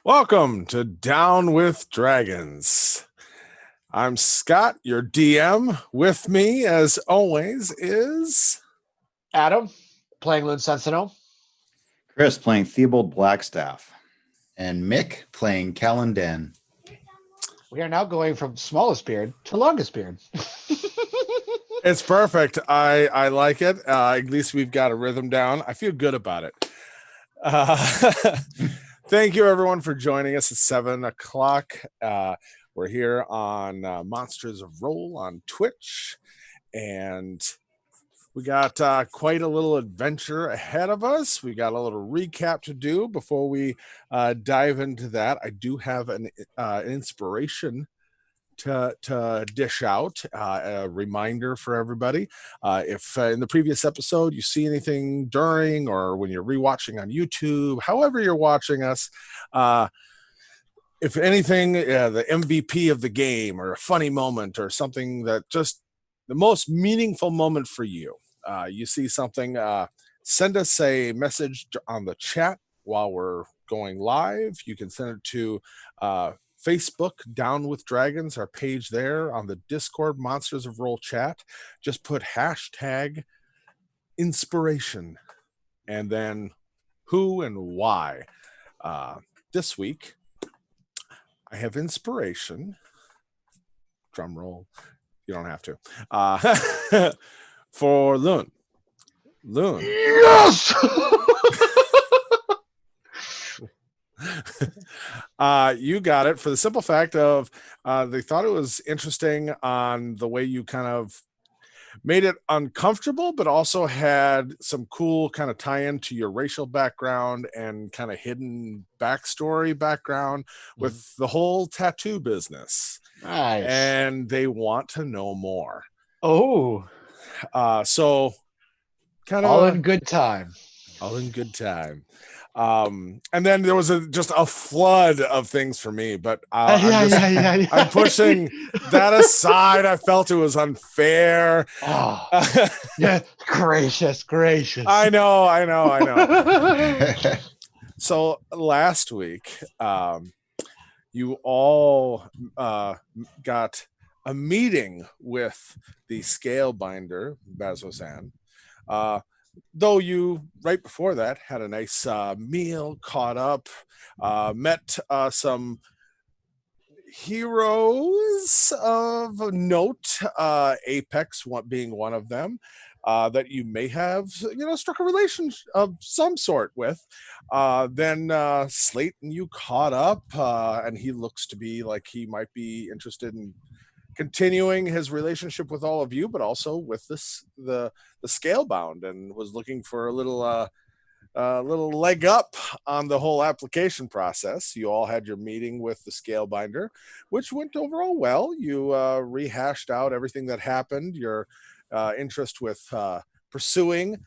Welcome to Down with Dragons. I'm Scott, your DM. With me, as always, is Adam, playing Loon Sentinel. Chris playing Theobald Blackstaff. And Mick playing Callan. We are now going from smallest beard to longest beard. it's perfect. I like it. At least we've got a rhythm down. I feel good about it. Thank you, everyone, for joining us at 7 o'clock. We're here on Monsters of Roll on Twitch, and we got quite a little adventure ahead of us. We got a little recap to do before we dive into that. I do have an inspiration to dish out, a reminder for everybody. If in the previous episode you see anything during or when you're rewatching on YouTube, however you're watching us, if anything, the MVP of the game or a funny moment or something that just the most meaningful moment for you, you see something, send us a message on the chat while we're going live. You can send it to Facebook, Down with Dragons, our page there, on the Discord, Monsters of Roll chat. Just put hashtag inspiration and then who and why. This week, I have inspiration. Drum roll. You don't have to. For Loon. Loon. Yes! You got it for the simple fact of they thought it was interesting on the way you kind of made it uncomfortable, but also had some cool kind of tie-in to your racial background and kind of hidden backstory background with the whole tattoo business. Nice. And they want to know more. Oh. So kind of all in good time. All in good time. And then there was just a flood of things for me, but I'm pushing that aside. I felt it was unfair. Oh, yeah, gracious. I know. So last week, you all got a meeting with the scale binder, Bazozan. Though you, right before that, had a nice meal, caught up, met some heroes of note, Apex being one of them, that you may have, struck a relationship of some sort with. Then Slate and you caught up, and he looks to be like he might be interested in continuing his relationship with all of you, but also with the Scalebound, and was looking for a little leg up on the whole application process. You all had your meeting with the Scalebinder, which went overall well. You rehashed out everything that happened, your interest with pursuing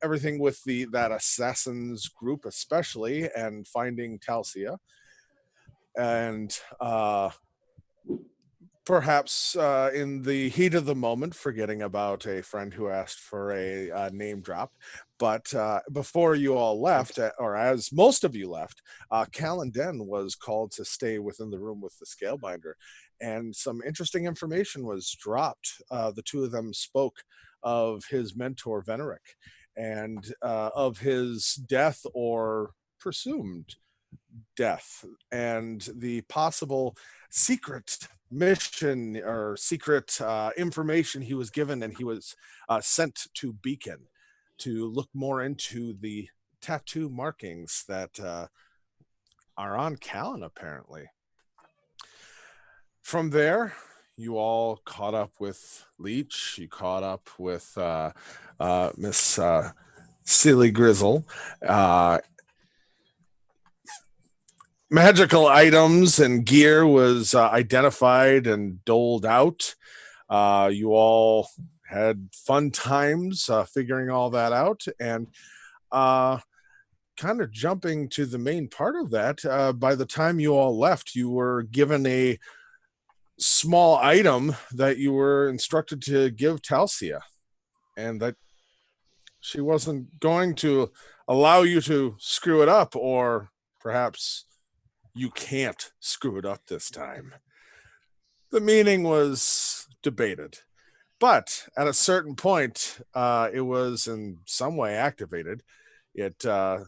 everything with that assassins group especially, and finding Talcia. And perhaps in the heat of the moment, forgetting about a friend who asked for a name drop. But before you all left, or as most of you left, Callan was called to stay within the room with the Scalebinder. And some interesting information was dropped. The two of them spoke of his mentor, Veneric, and of his death or presumed death, and the possible secret mission or secret information he was given, and he was sent to Beacon to look more into the tattoo markings that are on Callan, apparently. From there, you all caught up with Leech. You caught up with Miss Silly Grizzle. Magical items and gear was identified and doled out. You all had fun times figuring all that out, and kind of jumping to the main part of that, by the time you all left, you were given a small item that you were instructed to give Talcia, and that she wasn't going to allow you to screw it up or perhaps You can't screw it up this time. The meaning was debated, but at a certain point, it was in some way activated. It turned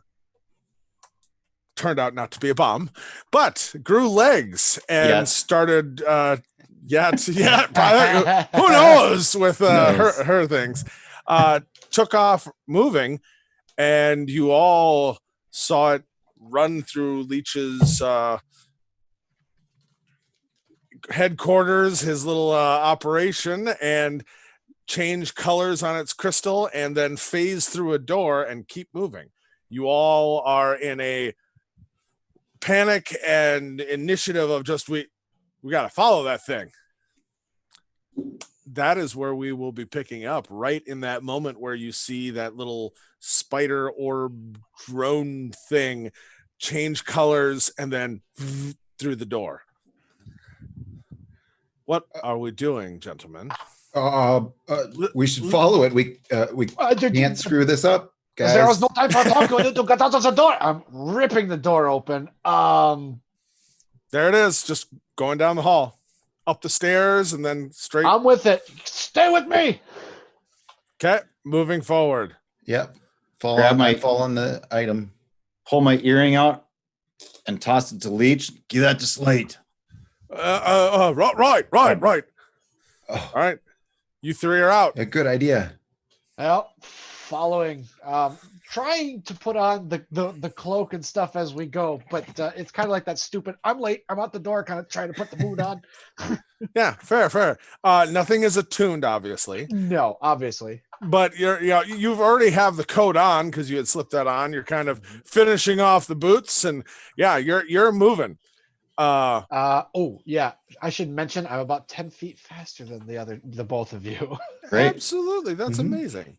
out not to be a bomb, but grew legs and Yes. started. Probably, who knows with knows? her things. Took off moving, and you all saw it run through Leech's headquarters, his little operation, and change colors on its crystal, and then phase through a door and keep moving. You all are in a panic and initiative of just we got to follow that thing. That is where we will be picking up, right in that moment where you see that little spider orb drone thing change colors and then through the door. What are we doing, gentlemen? We should follow it. We can't screw this up, guys. There was no time for talk. We need to get out of the door. I'm ripping the door open. There it is, just going down the hall, up the stairs, and then straight. I'm with it. Stay with me. Okay, moving forward. Yep. Fall Grab on my- fall on the item. Pull my earring out and toss it to Leech. Give that to Slate. Right. Oh, All right, you three are out. a good idea. Well, following, trying to put on the cloak and stuff as we go, but it's kind of like that stupid. I'm late. I'm out the door, kind of trying to put the mood on. Yeah, fair. Nothing is attuned, obviously, No, obviously. but you've already have the coat on because you had slipped that on. You're kind of finishing off the boots, and yeah, you're moving. Oh yeah, I should mention I'm about 10 feet faster than the both of you. Great. Absolutely, that's Mhm. amazing.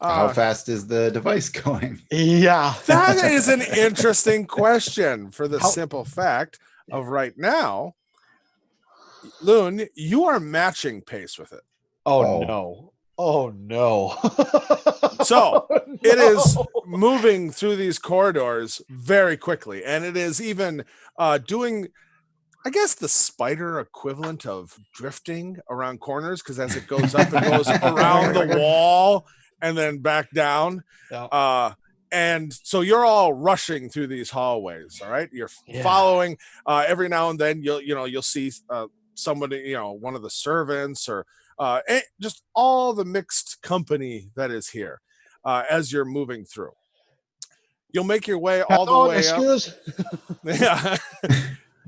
How fast is the device going? Yeah. That is an interesting question for the How- simple fact of right now, Loon, you are matching pace with it. Oh, Oh. no. Oh no. So, it is No. moving through these corridors very quickly, and it is even doing, I guess, the spider equivalent of drifting around corners, because as it goes up, it goes around the wall and then back down. Yeah. And so you're all rushing through these hallways. All right, you're Yeah. following. Every now and then you'll see somebody, one of the servants, or just all the mixed company that is here as you're moving through. You'll make your way all the Hello, way up. excuse. Yeah.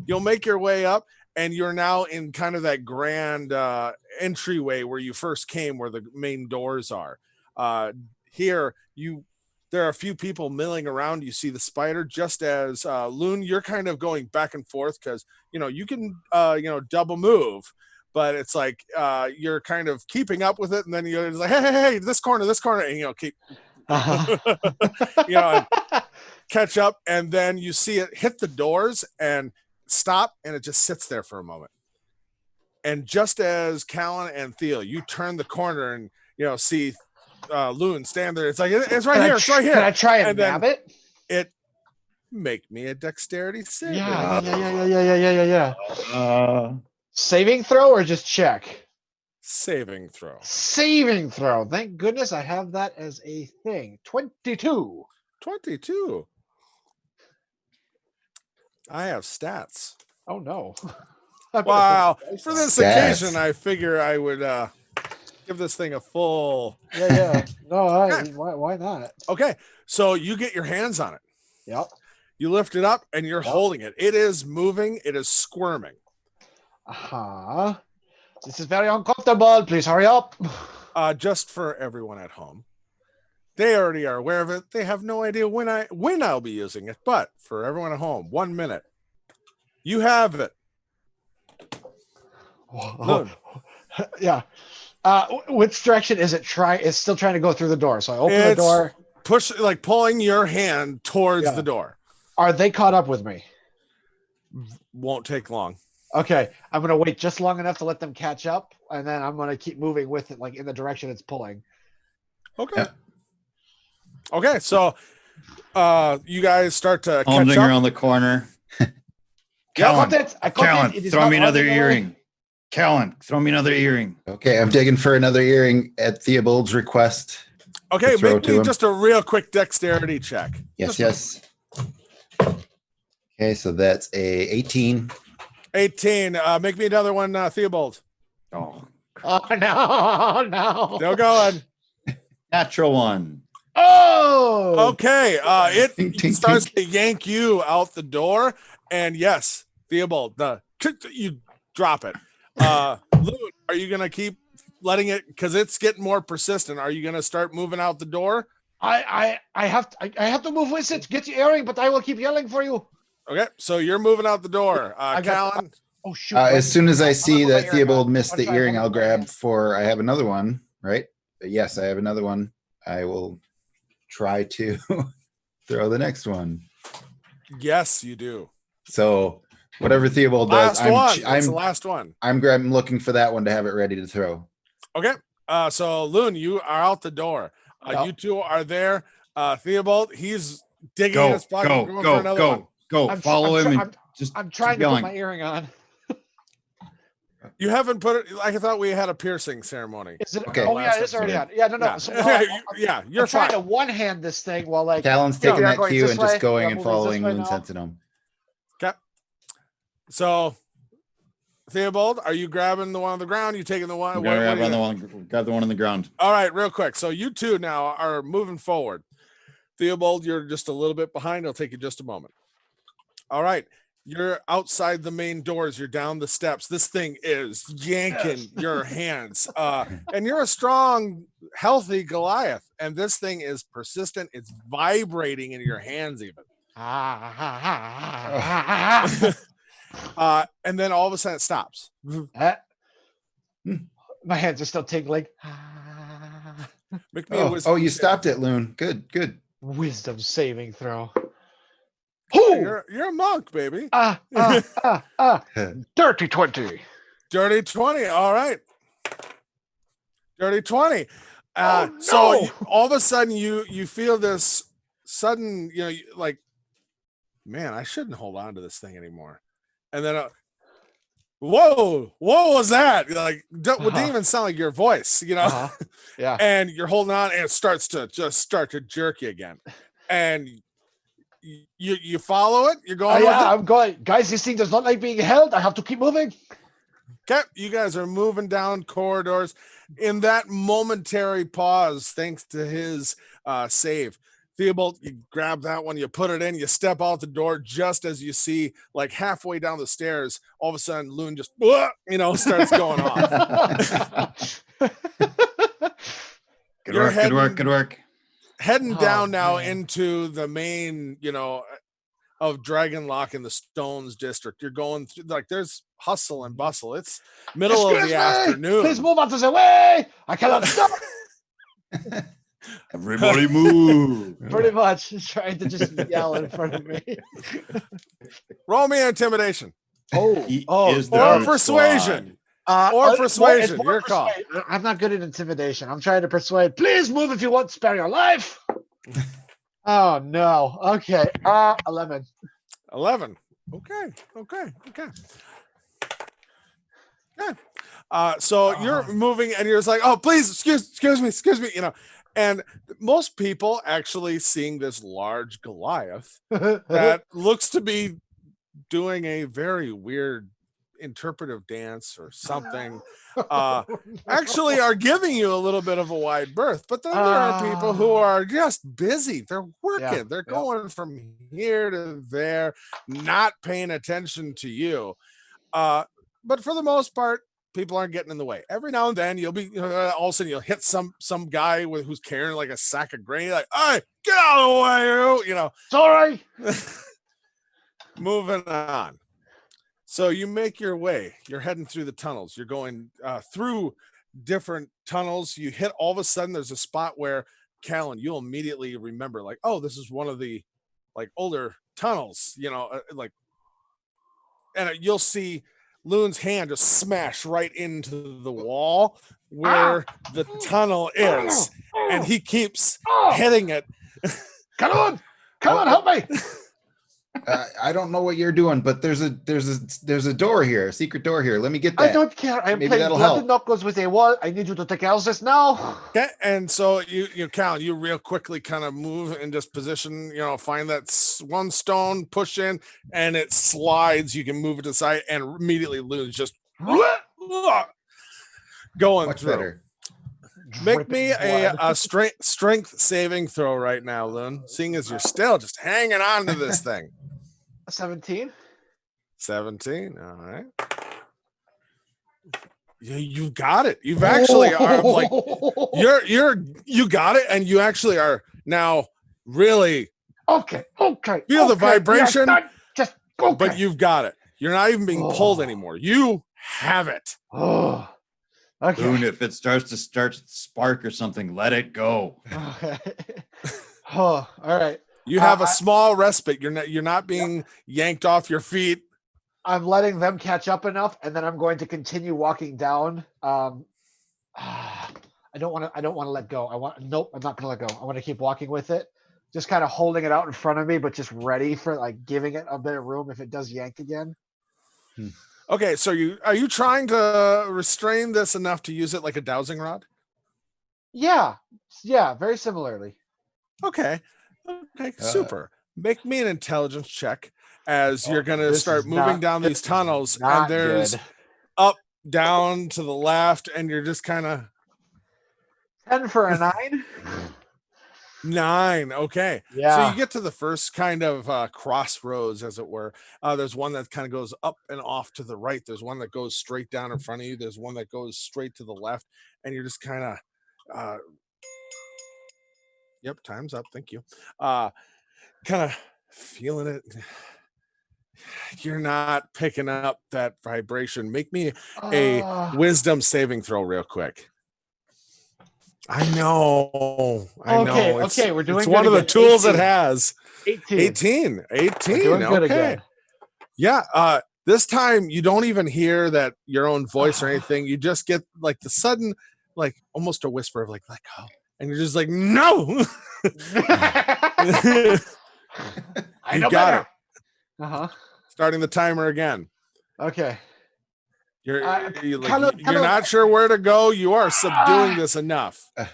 You'll make your way up, and you're now in kind of that grand entryway where you first came, where the main doors are. Here, there are a few people milling around. You see the spider, just as Loon, you're kind of going back and forth because you can double move, but it's like you're kind of keeping up with it, and then you're just like, hey, this corner, and keep and catch up, and then you see it hit the doors and stop, and it just sits there for a moment. And just as Callan and Theo, you turn the corner and see Loon stand there. It's like it's right here. It's right Can I here. try and And then- nab it? It make me a dexterity save. Yeah. Uh, Saving throw or just check? Saving throw. Saving throw. Thank goodness I have that as a thing. 22. 22. I have stats. Oh no. I better put Wow. the dice For on. this Stats. occasion, I figure I would give this thing a full. Yeah. No, why not? Okay. So you get your hands on it. Yep. You lift it up and you're holding it. It is moving. It is squirming. Uh-huh. This is very uncomfortable. Please hurry up. Just for everyone at home, they already are aware of it. They have no idea when I'll be using it. But for everyone at home, 1 minute. You have it. Loon. Yeah. Which direction is it trying? It's still trying to go through the door. So I open the It's- door. Push, like pulling your hand towards Yeah. the door. Are they caught up with me? Won't take long. Okay. I'm going to wait just long enough to let them catch up. And then I'm going to keep moving with it, like in the direction it's pulling. Okay. Yeah. Okay. So you guys start to catch Plunging up. around the corner. Callan, I caught Callan, it. It is throw not me another running away. earring. Callan, throw me another earring. Okay, I'm digging for another earring at Theobald's request. Okay, throw make to me him. just a real quick dexterity check. Yes, yes. Okay, so that's a 18. 18. Make me another one, Theobald. Oh, Oh no, no. Still going. natural one. Oh. Okay. Tink, It tink, starts tink. to yank you out the door, and yes, Theobald, you drop it. Loon, are you gonna keep letting it? Because it's getting more persistent. Are you gonna start moving out the door? I have to move with it. Get your earring, but I will keep yelling for you. Okay, so you're moving out the door. I got- Callan. Oh shoot! As soon as I see put my that earring on. Theobald missed the 25, earring, I'll I'm gonna put my grab for, I have another one, right? Yes, I have another one. I will try to throw the next one. Yes, you do. So whatever Theobald does, Last one. It's I'm the last one. I'm looking for that one to have it ready to throw. Okay. So Loon, you are out the door. Yep. You two are there. Theobald, he's digging in Go, his pocket, go, going for go, another one. go, go. Follow him and just I'm trying keep to put yelling. my earring on. You haven't put it. I thought we had a piercing ceremony. Is it? Okay. Oh yeah, it's already on. Yeah, no. Yeah, So, yeah, you're I'm trying fine. to one hand this thing while like Callan's Yeah, taking we are that going cue this and just way. going We are and moving this following way Loon now. Sentinel. Okay. So, Theobald, are you grabbing the one on the ground? You taking the one? I'm what- gonna what grab, are you on the doing? one, grab the one on the ground. All right, real quick. So you two now are moving forward. Theobald, you're just a little bit behind. It'll take you just a moment. All right. You're outside the main doors. You're down the steps. This thing is yanking your hands. And you're a strong, healthy Goliath. And this thing is persistent. It's vibrating in your hands even. And then all of a sudden it stops. My hands are still tingling. Make me a wisdom Oh, you save. stopped it, Loon. Good, good. Wisdom saving throw. You're a monk, baby. Dirty 20. Dirty 20. All right. Dirty 20. Oh, So no! all of a sudden you feel this sudden, like, man, I shouldn't hold on to this thing anymore. And then, whoa, what was that? Like, didn't even sound like your voice, Yeah. and you're holding on and it starts to jerk you again. And you follow it. You're going. Yeah, I'm going. Guys, this thing does not like being held. I have to keep moving. Okay, you guys are moving down corridors. In that momentary pause, thanks to his save, Theobald, you grab that one, you put it in, you step out the door just as you see, like halfway down the stairs, all of a sudden, Loon just, starts going off. Good You're work, good work, good work. Heading Oh, down now man. into the main, of Dragonlock in the Stones district. You're going through, like, there's hustle and bustle. It's middle of Excuse the me, afternoon. Please move out of the way. I cannot stop. Everybody move. Pretty much trying to just yell in front of me. Roll me intimidation. He is the Or brute persuasion. squad. Or It's persuasion, more your call. persuade. I'm not good at intimidation. I'm trying to persuade. Please move if you want to spare your life. Oh no. Okay. 11. 11. Okay. So you're moving and you're just like, oh, please, excuse me, and most people actually seeing this large Goliath that looks to be doing a very weird interpretive dance or something, actually are giving you a little bit of a wide berth. But then there are people who are just busy. They're working. Yeah, They're yeah. going from here to there, not paying attention to you. But for the most part, people aren't getting in the way. Every now and then you'll be, all of a sudden you'll hit some guy who's carrying like a sack of grain. You're like, hey, get out of the way, Sorry. Moving on. So you make your way. You're heading through the tunnels. You're going through different tunnels. You hit, all of a sudden there's a spot where, Callan, you'll immediately remember, like, oh, this is one of the like older tunnels, and you'll see Loon's hand just smash right into the wall where the tunnel is, and he keeps hitting it. Come on, help me. I don't know what you're doing, but there's a door here, a secret door here. Let me get I that. don't care. I'm Maybe playing that'll Blood help. and Knuckles with a wall. I need you to take out this now. Okay, and so you Callan, you real quickly kind of move and just position, find that one stone, push in, and it slides. You can move it to the side, and immediately lose just going Much through. better. Make Dripping me blood. a strength saving throw right now, Loon. Seeing as you're still just hanging on to this thing. 17. 17. All right. Yeah, you got it. You've actually are like you got it, and you actually are now really Okay. feel the okay, yes, vibration, just okay. but you've got it. You're not even being pulled Oh. anymore. You have it. Oh. Okay. Boone, if it starts to spark or something, let it go. Okay. Oh, all right. You have a I- small respite. You're not being yanked off your feet. I'm letting them catch up enough, and then I'm going to continue walking down. I don't want to let go. Nope, I'm not going to let go. I want to keep walking with it, just kind of holding it out in front of me, but just ready for like giving it a bit of room if it does yank again. Okay, so are you trying to restrain this enough to use it like a dowsing rod? Yeah, very similarly. Okay, super. Make me an intelligence check as you're gonna This start is moving not- down this these is tunnels, and not there's good. up, down, to the left, and you're just kind of 10 for a 9. 9. Okay. So Yeah. you get to the first kind of crossroads, as it were. There's one that kind of goes up and off to the right. There's one that goes straight down in front of you. There's one that goes straight to the left, and you're just kind of, yep, time's up. Thank you. Kind of feeling it. You're not picking up that vibration. Make me a wisdom saving throw real quick. I know. Okay, we're doing It's good one of the again. tools it 18. has. 18. 18. We're doing good Okay. again. Yeah. This time you don't even hear that your own voice or anything. You just get like the sudden, like almost a whisper of like, let go. And you're just like, no. I You know got better. it. Uh-huh. Starting the timer again. Okay. You're Calo- not sure where to go. You are subduing this enough. I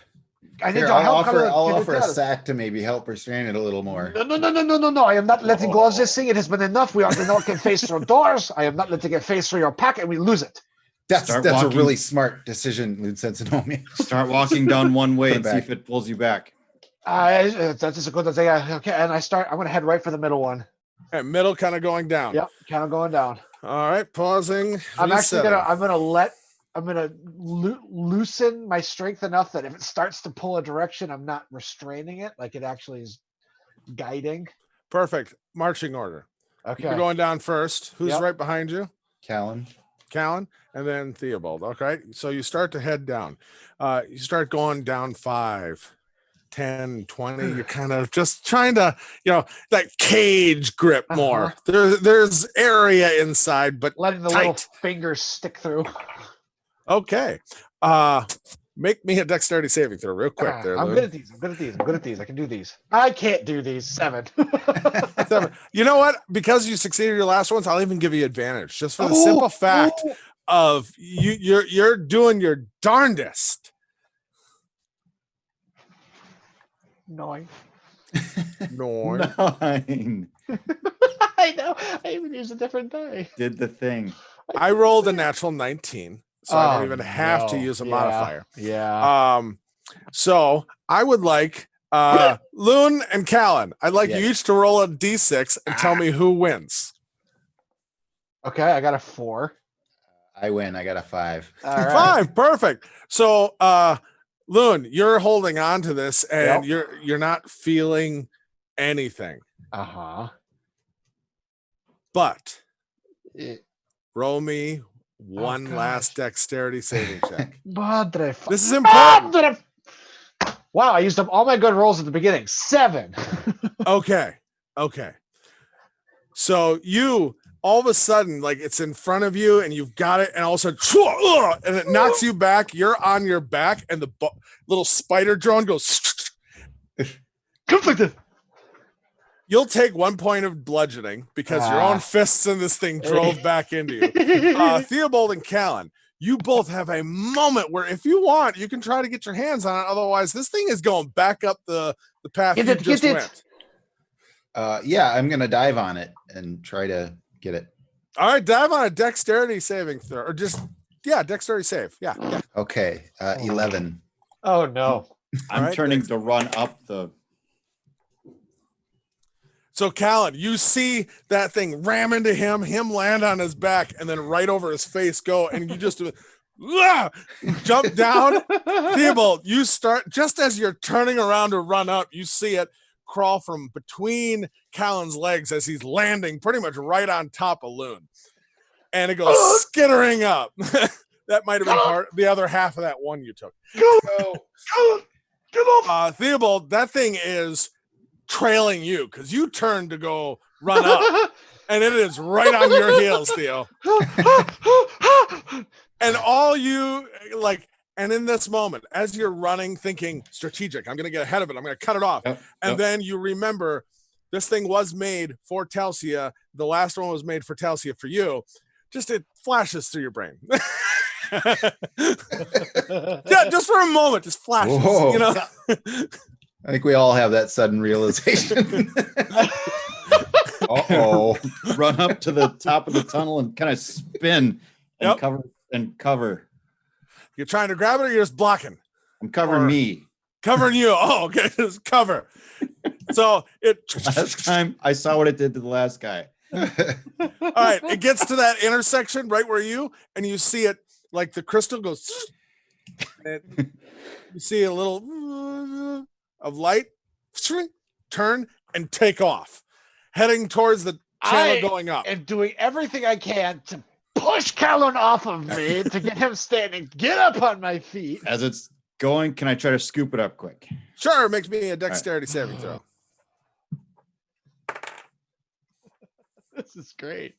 need Here, your I'll help. offer Calo. I'll Can you offer a tell us? sack to maybe help restrain it a little more. No. I am not letting go of this thing. It has been enough. We are not get face through doors. I am not letting it face through your pack, and we lose it. That's Start a walking. really smart decision, Lud Sensonomi. Start walking down one way Put it and see back. if it pulls you back. That is a good thing. Okay, and I'm going to head right for the middle one. And middle kind of going down. Yep, kind of going down. All right, pausing. I'm actually resetting. I'm gonna loosen my strength enough that if it starts to pull a direction, I'm not restraining it. Like it actually is guiding. Perfect. Marching order. Okay. You're going down first. Who's Yep. right behind you? Callan. Callan, and then Theobald. Okay. So you start to head down. You start going down 5, 10, 20. You're kind of just trying to, that cage grip more. There's area inside, but Letting the tight. little fingers stick through. Okay. Make me a dexterity saving throw real quick there, I'm Lou. good at these. I can do these. I can't do these. 7. 7. You know what? Because you succeeded your last ones, I'll even give you advantage just for the simple fact of you're doing your darndest. 9. No. 9. I know. I even used a different die. Did the thing. I rolled a natural 19, so I don't Oh, even have to no. use a Yeah. modifier. Yeah. So I would like Loon and Callan, I'd like you each to roll a d6 and tell me who wins. Okay, I got a 4. I win. I got a 5. All right. 5, perfect. So Loon, you're holding on to this and you're not feeling anything. Uh-huh. But It- roll me one gosh. last dexterity saving check. Madre fu- This is important. Madre- Wow, I used up all my good rolls at the beginning. 7. Okay. So you all of a sudden, like it's in front of you and you've got it, and all of a sudden, and it knocks you back. You're on your back, and the little spider drone goes. Conflicted. You'll take 1 point of bludgeoning because your own fists in this thing drove back into you. Theobald and Callan, you both have a moment where if you want, you can try to get your hands on it. Otherwise, this thing is going back up the path Get you it, just get it. went. Yeah, I'm gonna dive on it and try to get it. All right, dive on a dexterity saving throw. Or just, dexterity save. Yeah. Okay, 11. Oh no. I'm Alright, turning to run up the. So, Callan, you see that thing ram into him land on his back, and then right over his face go, and you just jump down. Theobald, you start, just as you're turning around to run up, you see it crawl from between Callan's legs as he's landing pretty much right on top of Loon. And it goes skittering up. That might have been the other half of that one you took. Theobald, that thing is trailing you because you turned to go run up, and it is right on your heels, Theo. And all you and in this moment, as you're running, thinking strategic, I'm going to get ahead of it. I'm going to cut it off. And then you remember this thing was made for Talcia. The last one was made for Talcia for you. Just it flashes through your brain. Just for a moment, just flashes. Whoa. You know. I think we all have that sudden realization. Uh-oh. Run up to the top of the tunnel and kind of spin and cover. You're trying to grab it, or you're just blocking. I'm covering me. Covering you. Oh, okay. Just cover. So it. Last time I saw what it did to the last guy. All right. It gets to that intersection right where you see it, like the crystal goes. And you see a little of light turn and take off, heading towards the channel going up. And doing everything I can to push Callan off of me to get him standing. Get up on my feet. As it's going, can I try to scoop it up quick? Sure, makes me a dexterity saving throw. This is great.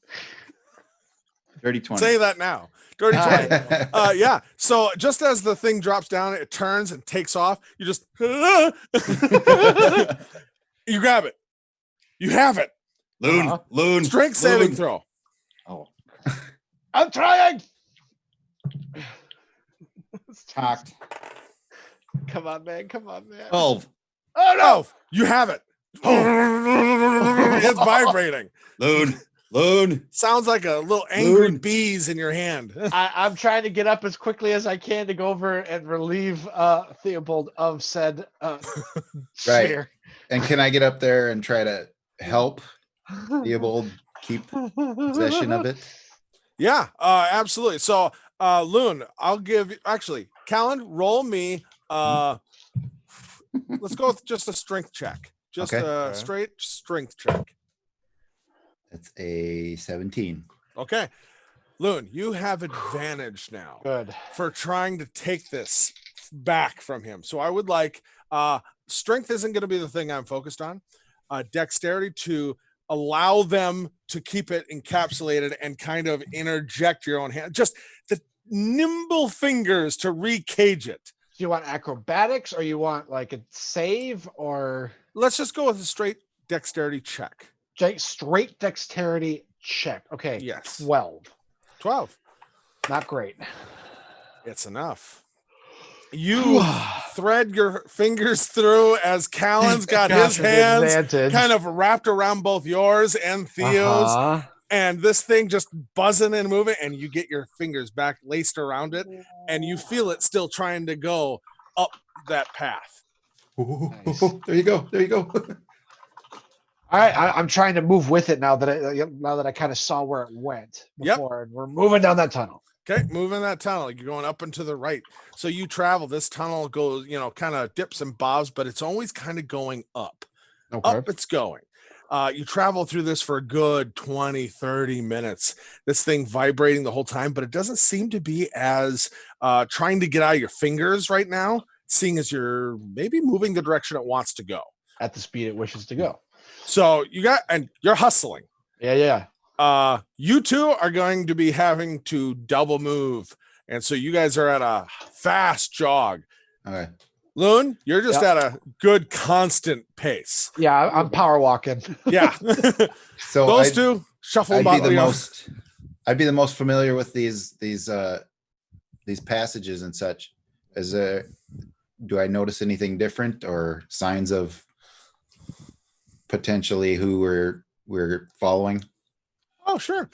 Dirty 20. Say that now. Dirty 20. Yeah. So just as the thing drops down, it turns and takes off. You just you grab it. You have it. Loon. Strength saving throw. Oh, I'm trying. cocked. Come on, man. Come on, man. 12. Oh no. Oh, you have it. It's vibrating. Loon. Sounds like a little angry Loon. bees in your hand. I'm trying to get up as quickly as I can to go over and relieve Theobald of said fear. And can I get up there and try to help Theobald keep possession of it? Yeah, absolutely. So, Loon, I'll give you, actually, Callan, roll me. Let's go with just a strength check. Just a straight strength check. That's a 17. Okay. Loon, you have advantage now. Good. For trying to take this back from him. So I would like strength isn't going to be the thing I'm focused on. Dexterity to allow them to keep it encapsulated and kind of interject your own hand. Just the nimble fingers to recage it. Do you want acrobatics or you want like a save or Let's just go with a straight dexterity check. straight dexterity check? Okay. Yes. 12. 12. Not great. It's enough. You thread your fingers through as Callan's got his hands kind of wrapped around both yours and Theo's. And this thing just buzzing and moving, and you get your fingers back laced around it, and you feel it still trying to go up that path. Nice. There you go. There you go. All right, I'm trying to move with it now that I kind of saw where it went before, and we're moving down that tunnel. Okay, moving that tunnel. You're going up and to the right. So you travel. This tunnel goes, kind of dips and bobs, but it's always kind of going up. Okay. Up it's going. You travel through this for a good 20, 30 minutes. This thing vibrating the whole time, but it doesn't seem to be as trying to get out of your fingers right now, seeing as you're maybe moving the direction it wants to go. At the speed it wishes to go. So you're hustling. Yeah. You two are going to be having to double move. And so you guys are at a fast jog. Okay. Loon, you're just Yeah. at a good constant pace. Yeah, I'm power walking. Yeah. So Those two shuffle I'd be about, the you know. most. I'd be the most familiar with these passages and such. Is do I notice anything different or signs of potentially who we're following? Oh, sure.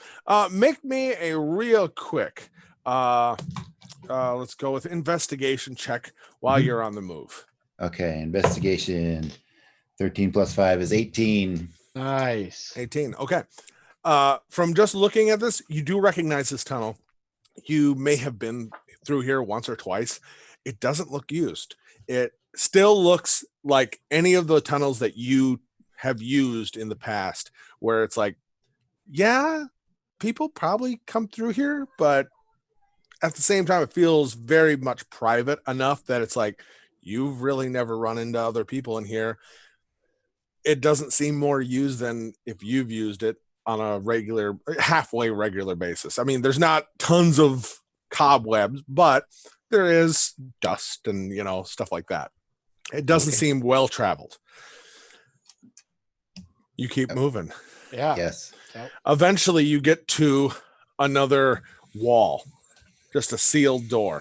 Make me a real quick. Let's go with investigation check while Mhm. you're on the move. Okay, investigation. 13 plus 5 is 18. Nice. 18. Okay. From just looking at this, you do recognize this tunnel. You may have been through here once or twice. It doesn't look used. It still looks like any of the tunnels that you have used in the past, where it's like, yeah, people probably come through here, but at the same time, it feels very much private enough that it's like, you've really never run into other people in here. It doesn't seem more used than if you've used it on a halfway regular basis. I mean, there's not tons of cobwebs, but there is dust and, you know, stuff like that. It doesn't Okay. seem well traveled. You keep moving. Yeah. Yes. Eventually, you get to another wall, just a sealed door.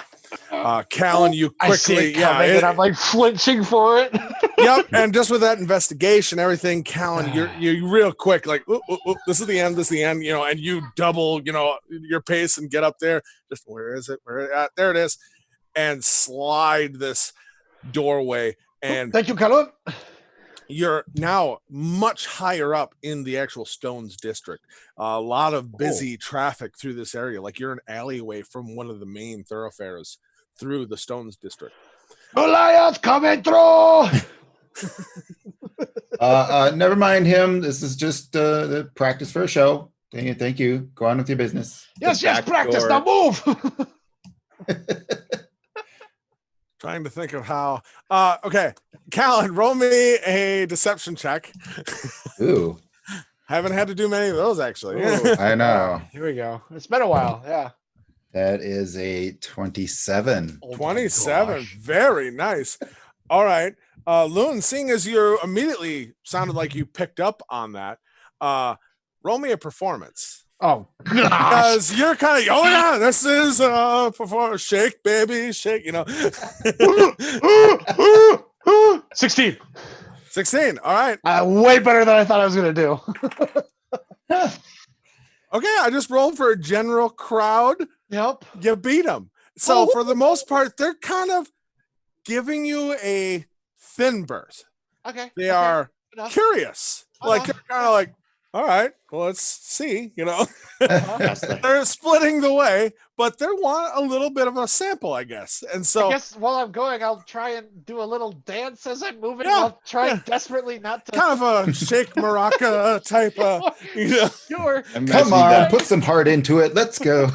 Callan, you I see quickly, it coming, yeah, and I'm like flinching for it. yep. And just with that investigation, everything, Callan, you're real quick, like, ooh, ooh, ooh, this is the end, you know, and you double, you know, your pace and get up there. Just where is it? There it is, and slide this doorway, and Thank you, Callan. you're now much higher up in the actual Stones district. A lot of busy traffic through this area. Like you're an alleyway from one of the main thoroughfares through the Stones district. Goliath coming through. Never mind him. This is just the practice for a show. Thank you. Go on with your business. Yes, The yes, back practice. door. Now move. Trying to think of how. Okay, Callan, roll me a deception check. Ooh, Haven't had to do many of those actually. Ooh. I know. Here we go. It's been a while. Yeah. That is a 27. Oh my 27. gosh. Very nice. All right. Loon, seeing as you immediately sounded like you picked up on that, roll me a performance. Oh gosh. Because you're kind of, oh yeah, this is performance. Shake, baby, shake, you know. 16. 16. All right. Way better than I thought I was gonna do. Okay, I just rolled for a general crowd. Yep. You beat them. So Oh. for the most part, they're kind of giving you a thin berth. Okay. They okay, are enough. curious. Like Uh-huh. they're kind of like, all right, well, let's see, you know. Yes, they- They're splitting the way, but they want a little bit of a sample, I guess. And I so guess while I'm going, I'll try and do a little dance as I'm moving. Yeah, I'll try yeah. desperately not to. kind of a shake maraca type you know. Sure. I'm Come imagining on, put some heart into it. Let's go.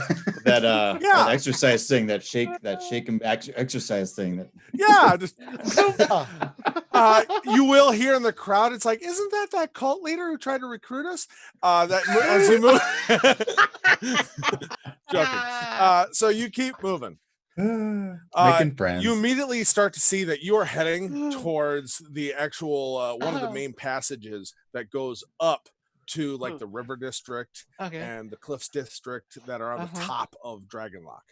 that Yeah. that exercise thing, that shake and exercise thing. That Yeah, just Zumba. you will hear in the crowd, it's like, isn't that cult leader who tried to recruit us? That as you move. Joking. So you keep moving. Making friends. You immediately start to see that you are heading towards the actual one of the main passages that goes up to like the river district Okay. and the cliffs district that are on the top of Dragonlock.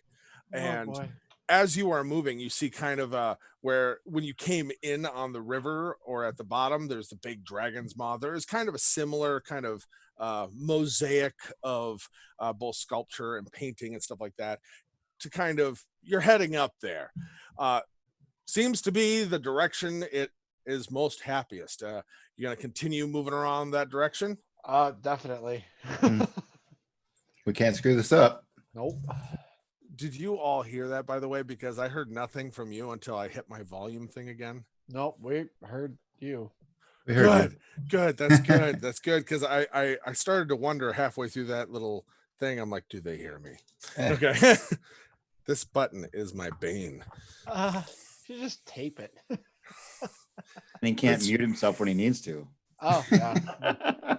And boy. as you are moving, you see kind of where when you came in on the river or at the bottom, there's the big dragon's maw. There is kind of a similar kind of mosaic of both sculpture and painting and stuff like that to kind of, you're heading up there. Seems to be the direction it is most happiest. You're going to continue moving around that direction? Definitely. We can't screw this up. Nope. Did you all hear that, by the way? Because I heard nothing from you until I hit my volume thing again. Nope. We heard you. We heard Good. That's good. That's good. Because I started to wonder halfway through that little thing. I'm like, do they hear me? you. Okay. This button is my bane. You just tape it. and he can't It's- mute himself when he needs to. Oh yeah.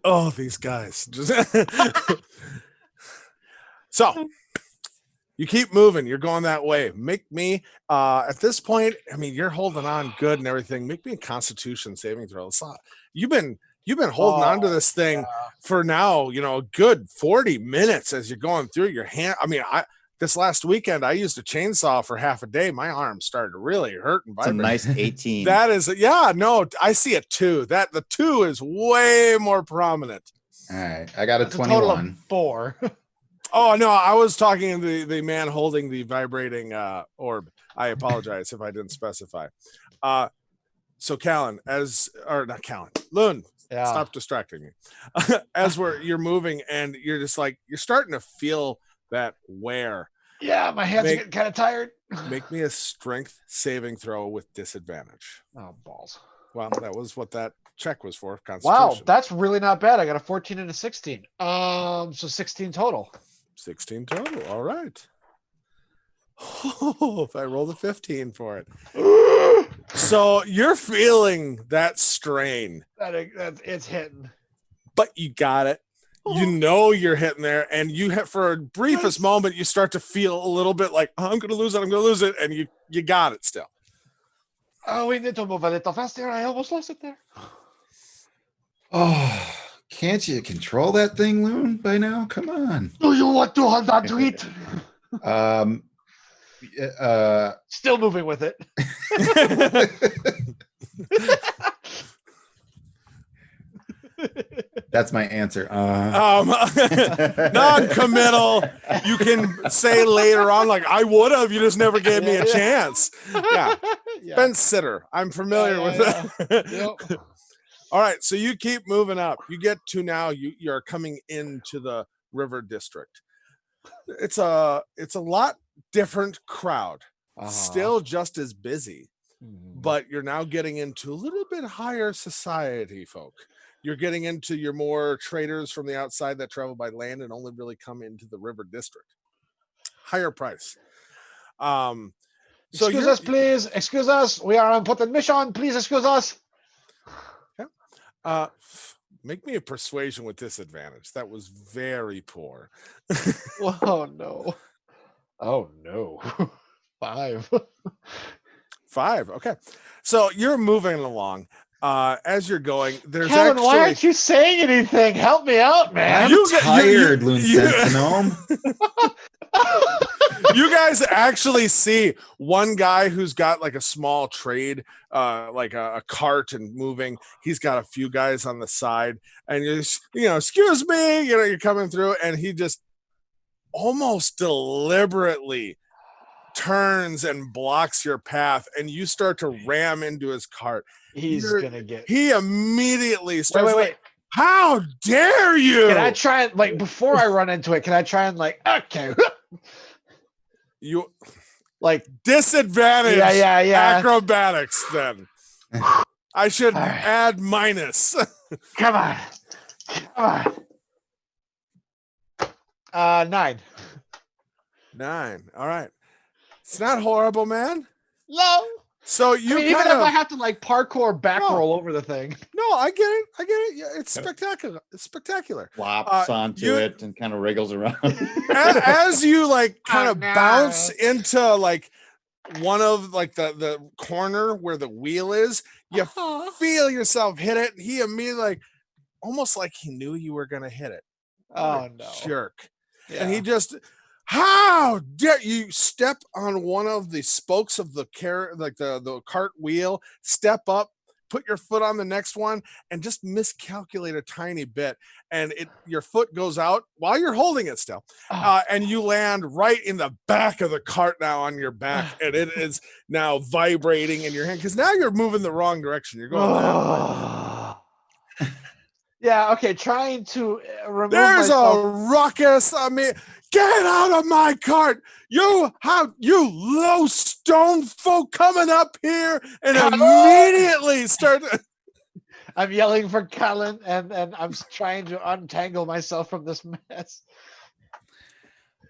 Oh, these guys. So You keep moving. You're going that way. Make me at this point. I mean, you're holding on good and everything. Make me a Constitution saving throw. It's not, you've been holding on to this thing for now. A good 40 minutes as you're going through your hand. I mean, this last weekend I used a chainsaw for half a day. My arms started to really hurt and It's a vibrate. nice 18. That is, no, I see a 2. The 2 is way more prominent. All right, I got a That's a total of 21. 4. Oh no, I was talking to the man holding the vibrating orb. I apologize if I didn't specify. So Callan, not Callan, Loon, Yeah. stop distracting me. As you're moving and you're just like, you're starting to feel that wear. Yeah, my hands are getting kind of tired. Make me a strength saving throw with disadvantage. Oh, balls. Well, that was what that check was for. Wow, Constitution. that's really not bad. I got a 14 and a 16. So 16 total. 16 total. All right. Oh, if I rolled a 15 for it. So you're feeling that strain, It's hitting. but you got it. You know you're hitting there, and for a briefest moment, you start to feel a little bit like, oh, I'm going to lose it, and you got it still. Oh, we need to move a little faster. I almost lost it there. Oh, can't you control that thing, Loon, by now? Come on. Do you want to hold on to it? Still moving with it. That's my answer. Non-committal. You can say later on, like, I would have. You just never gave me a chance. Yeah. Yeah. Fence sitter. I'm familiar with that. Yep. All right. So you keep moving up. You get to now, you're coming into the river district. It's a lot different crowd. Still just as busy, but you're now getting into a little bit higher society folk. You're getting into your more traders from the outside that travel by land and only really come into the river district. Higher price. So excuse us, please. Excuse us. We are on important mission. Please excuse us. Okay. Make me a persuasion with disadvantage. That was very poor. Oh no. Oh no. 5. 5. Okay. So you're moving along. As you're going, there's Kevin, actually. why aren't you saying anything? Help me out, man. I'm tired, Loon Sentinome. You guys actually see one guy who's got like a small trade, like a cart and moving. He's got a few guys on the side, and excuse me, you're coming through, and he just almost deliberately turns and blocks your path, and you start to ram into his cart. He's gonna get. He immediately starts. Wait. How dare you? Can I try and before I run into it? Can I try and okay? You like disadvantage. Yeah. Acrobatics. Then I should add minus. Come on. 9. 9. All right. It's not horrible, man. No. So you even if I have to parkour back roll over the thing. No, I get it. Yeah, it's spectacular. It's spectacular. Flops onto it and kind of wriggles around. as you kind of bounce into one of the corner where the wheel is, you feel yourself hit it. He immediately almost like he knew you were gonna hit it. Oh no. Jerk. Yeah. And he just, how dare you step on one of the spokes of the the cart wheel, step up, put your foot on the next one, and just miscalculate a tiny bit, and your foot goes out while you're holding it still, and you land right in the back of the cart now on your back, and it is now vibrating in your hand because now you're moving the wrong direction. You're going that way. Yeah, okay, trying to remove There's myself. a ruckus. I mean, get out of my cart. You low stone folk coming up here and immediately start. I'm yelling for Callan and I'm trying to untangle myself from this mess.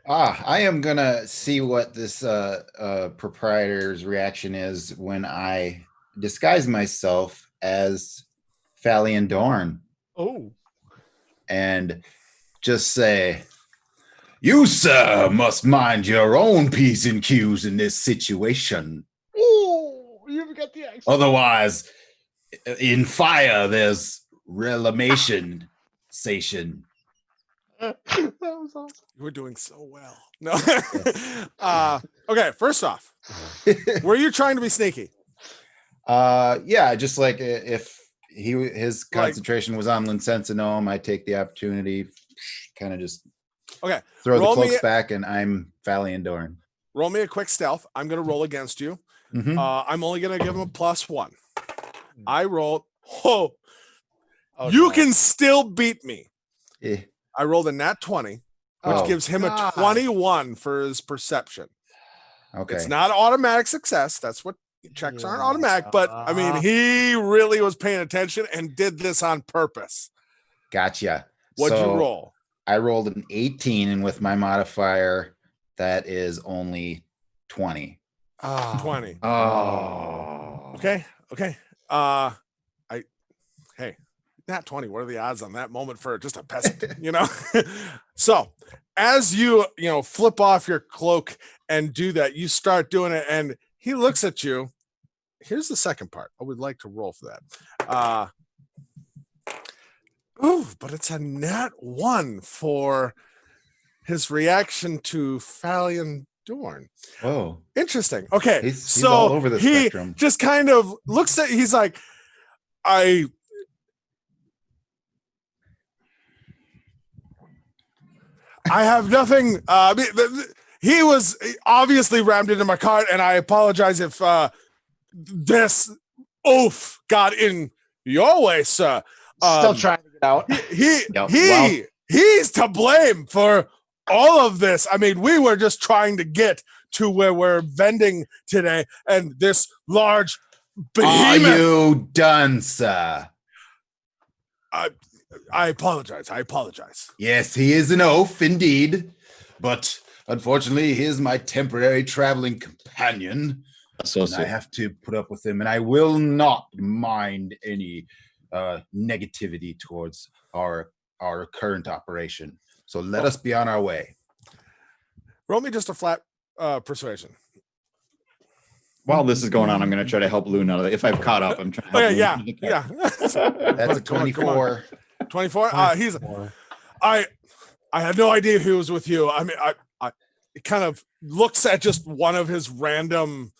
I am gonna see what this proprietor's reaction is when I disguise myself as Fallion Dorn. Oh. And just say, You, sir, must mind your own P's and Q's in this situation. Ooh, you've got the accent. Otherwise, in fire, there's relamation station. That was awesome. You were doing so well. No. Okay, first off, were you trying to be sneaky? Yeah, just like if his concentration was on Linsensinome, I take the opportunity, kind of just Okay. throw the Roll me cloaks back, and I'm Valiandorn. Roll me a quick stealth. I'm going to roll against you. Mhm. I'm only going to give him a +1. I rolled. Oh, Oh, you no. can still beat me. Eh, I rolled a nat 20, which Oh. gives him a God. 21 for his perception. okay. It's not automatic success. That's what checks aren't Yeah. automatic. But I mean, he really was paying attention and did this on purpose. Gotcha. What'd So you roll? I rolled an 18, and with my modifier, that is only 20. Ah. 20. Oh. Okay. Hey, nat 20. What are the odds on that moment for just a peasant? So as you flip off your cloak and do that, you start doing it, and he looks at you. Here's the second part. I would like to roll for that. But it's a nat 1 for his reaction to Falion Dorn. Oh, Interesting. Okay, he's so all over the he spectrum. just kind of looks at. He's like, I have nothing. He was obviously rammed into my cart, and I apologize if this oaf got in your way, sir. Still trying to get out. He's to blame for all of this. I mean, we were just trying to get to where we're vending today, and this large Are behemoth. you done, sir? I apologize. Yes, he is an oaf indeed, but unfortunately, he is my temporary traveling companion. And I Associate. have to put up with him, and I will not mind any negativity towards our current operation. So let us be on our way. Roll me just a flat persuasion. While this is going on, I'm going to try to help Loon out of it. If I've caught up, I'm trying to help Loon. Yeah. That's a Come on. 24. 24. I had no idea he was with you. I mean, I it kind of looks at just one of his random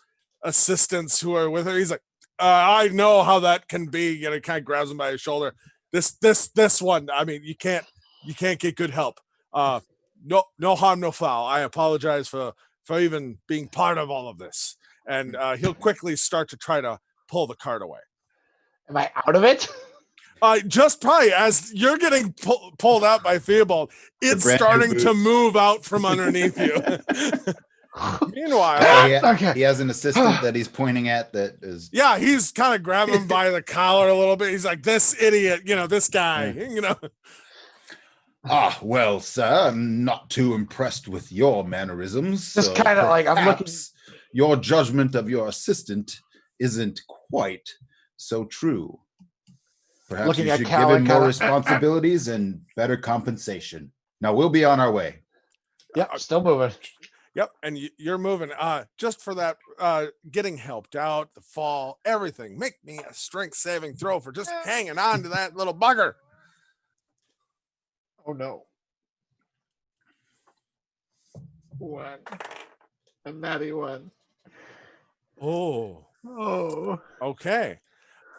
assistants who are with him. He's like, I know how that can be. Kind of grabs him by his shoulder. This one. I mean, you can't get good help. No harm, no foul. I apologize for even being part of all of this. And he'll quickly start to try to pull the cart away. Am I out of it? Just probably as you're getting pulled out by Theobald, it's brand new starting to boots. move out from underneath you. Meanwhile, So Okay. he has an assistant that he's pointing at that is. yeah, he's kind of grabbing him by the collar a little bit. He's like, "This idiot, this guy, Ah, well, sir, I'm not too impressed with your mannerisms. Just so kinda like, I'm looking- perhaps your judgment of your assistant isn't quite so true. Perhaps Looking you at should Cal give and him more kinda- responsibilities and better compensation. Now we'll be on our way. Yep, still moving. Yep, and you're moving. Just for that, getting helped out, the fall, everything. Make me a strength saving throw for just hanging on to that little bugger. Oh no. One. A natty one. Oh, Oh. okay.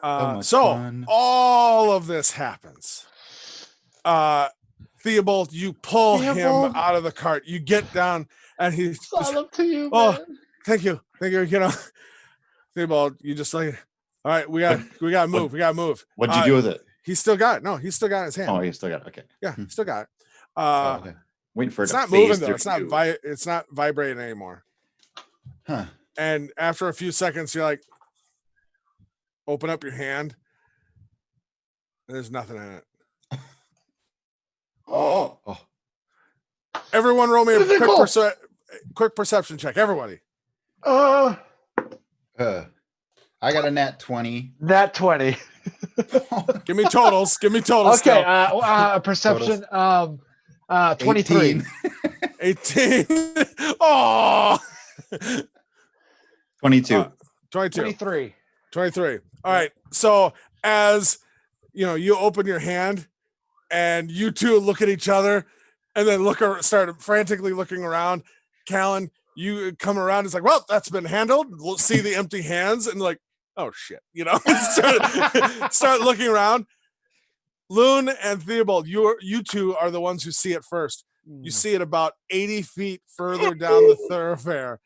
much So fun. all of this happens. Theobald, you pull Theobald. him out of the cart. You get down, and he's It's all up to you, Oh. man. thank you. Theobald, you just like, all right, we got to move. We got to move. What'd you do with it? He's still got it. No, he's still got it in his hand. Oh, you still got it. Okay. Yeah, he still got it. Oh, okay. Waiting for it It's to not phase moving though. through It's not you. it's not vibrating anymore. Huh. And after a few seconds, you're like, open up your hand. There's nothing in it. Oh. Everyone, roll me a Physical. quick perception check. Everybody. Uh, I got a nat 20. Nat 20. Give me totals. Give me totals. Okay, still. perception. 23. 18. 18. Oh, 22. 22. 23. 23. All right. So as you open your hand and you two look at each other and then start frantically looking around. Callan, you come around. It's like, well, that's been handled. We'll see the empty hands and like, oh shit, start looking around. Loon and Theobald, you two are the ones who see it first. You see it about 80 feet further down the thoroughfare,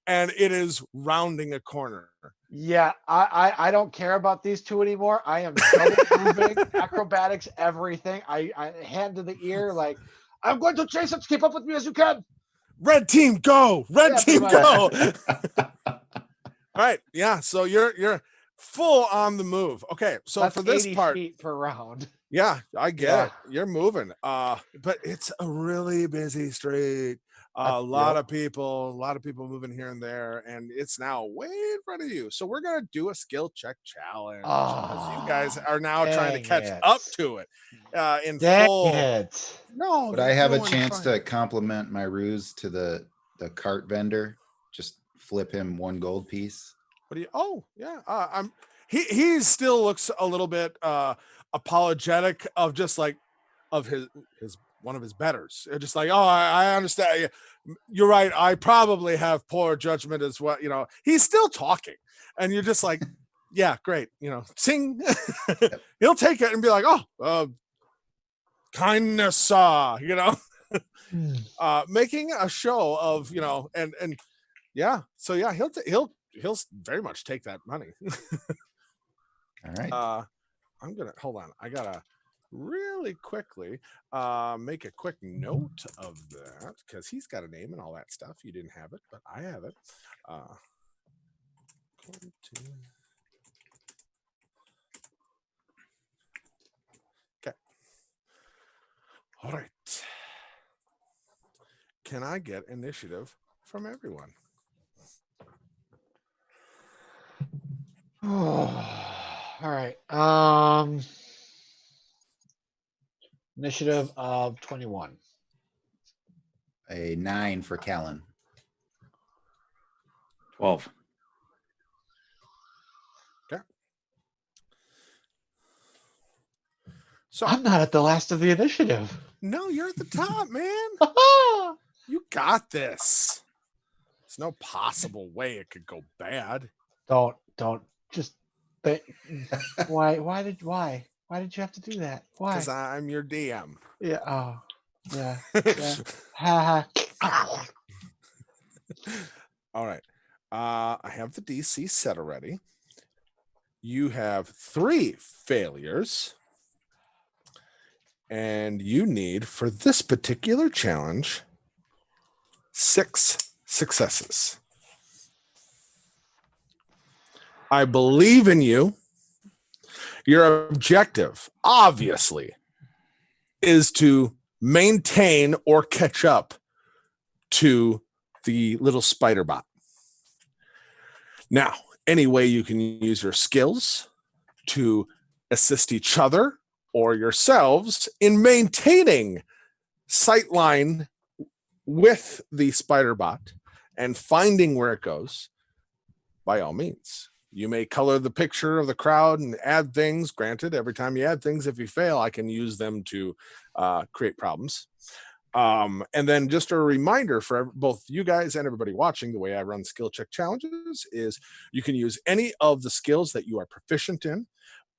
and it is rounding a corner. Yeah, I don't care about these two anymore. I am double moving, acrobatics, everything. I hand to the ear like, I'm going to chase it. Keep up with me as you can. Red team, go! Red Yeah, team, pretty go! All right, yeah. So you're full on the move. Okay, so That's for this 80 part, feet per round. yeah, I get Yeah. it. You're moving. But it's a really busy street. A lot of people moving here and there, and it's now way in front of you. So we're gonna do a skill check challenge because you guys are now trying to dang catch it. up to it. In Dang full. it. No, Would I you're have a doing chance fine. to compliment my ruse to the cart vendor? Just flip him 1 gold piece. What do you? Oh, yeah. He still looks a little bit apologetic of just like of his one of his betters. They're just like, oh, I understand. You're right. I probably have poor judgment as well. He's still talking, and you're just like, yeah, great. Sing. He'll take it and be like, oh, kindness, making a show of and yeah. So yeah, he'll very much take that money. All right. I'm gonna hold on. I gotta really quickly make a quick note of that because he's got a name and all that stuff. You didn't have it, but I have it. Okay. All right. Can I get initiative from everyone? All right. Initiative of 21. A 9 for Callan. 12. So I'm not at the last of the initiative. no, you're at the top, man. You got this. There's no possible way it could go bad. Don't just why did you have to do that? Why? Because I'm your DM. Yeah. Oh, yeah. Yeah. Ha ha. All right. I have the DC set already. You have 3 failures. And you need, for this particular challenge, 6 successes. I believe in you. Your objective, obviously, is to maintain or catch up to the little spider bot. Now, any way you can use your skills to assist each other or yourselves in maintaining sightline with the spider bot and finding where it goes, by all means. You may color the picture of the crowd and add things. Granted, every time you add things, if you fail, I can use them to create problems. And then just a reminder for both you guys and everybody watching, the way I run skill check challenges is you can use any of the skills that you are proficient in,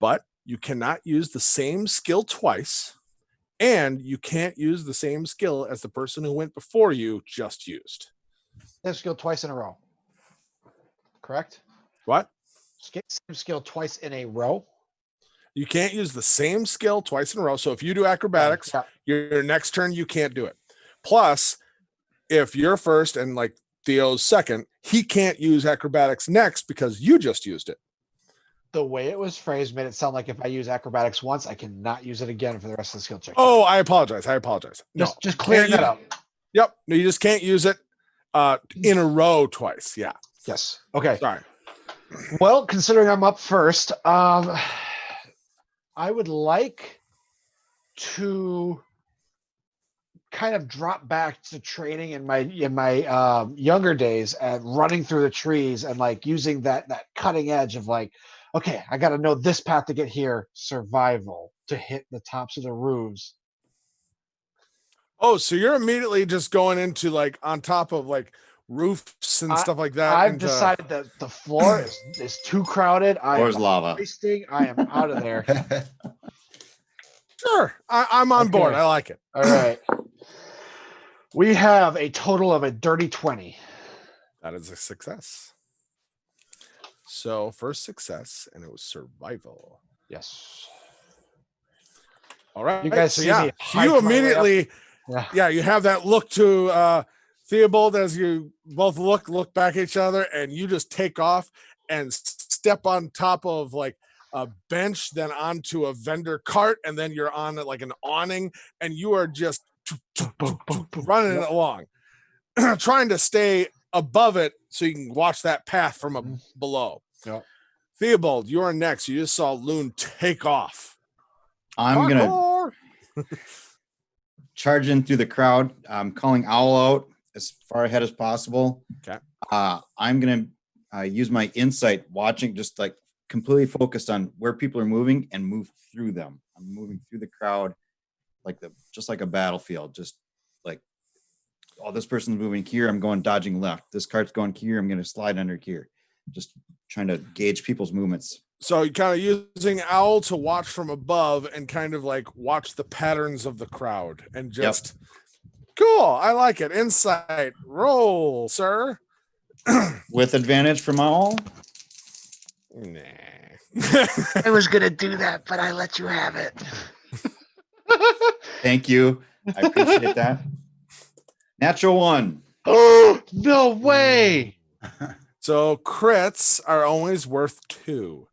but you cannot use the same skill twice, and you can't use the same skill as the person who went before you just used. Same skill twice in a row. Correct? What? Same skill twice in a row. You can't use the same skill twice in a row. So if you do acrobatics, Yeah. your next turn, you can't do it. Plus, if you're first and like Theo's second, he can't use acrobatics next because you just used it. The way it was phrased made it sound like if I use acrobatics once, I cannot use it again for the rest of the skill check. Oh, I apologize. No, just clearing that up. Yep. No, you just can't use it in a row twice. Yeah. Yes. Okay. Sorry. Well, considering I'm up first, I would like to kind of drop back to training in my younger days and running through the trees and like using that cutting edge of like, okay, I got to know this path to get here. Survival to hit the tops of the roofs. Oh, so you're immediately just going into like on top of like roofs and stuff like that. I've into- decided that the floor is too crowded. Floor's lava. Wasting. I am out of there. Sure, I'm on board. Okay. I like it. All right. We have a total of a dirty 20. That is a success. So first success, and it was survival. Yes. All right. You guys so see yeah, me hike you my way up? immediately, Yeah. you have that look to Theobald as you both look back at each other, and you just take off and step on top of like a bench, then onto a vendor cart, and then you're on like an awning, and you are just running it along, trying to stay above it so you can watch that path from below. Yep. Theobald, you're next. You just saw Loon take off. I'm gonna Parkour! charge in through the crowd. I'm calling Owl out as far ahead as possible. Okay. I'm gonna use my insight, watching, just like completely focused on where people are moving and move through them. I'm moving through the crowd just like a battlefield. Just like, oh, this person's moving here. I'm going dodging left. This cart's going here. I'm going to slide under here. Just trying to gauge people's movements. So you're kind of using Owl to watch from above and kind of like watch the patterns of the crowd and just cool. I like it. Insight roll, sir. With advantage from Owl. Nah. I was gonna do that, but I let you have it. Thank you. I appreciate that. Natural 1. Oh, no way. So crits are always worth 2.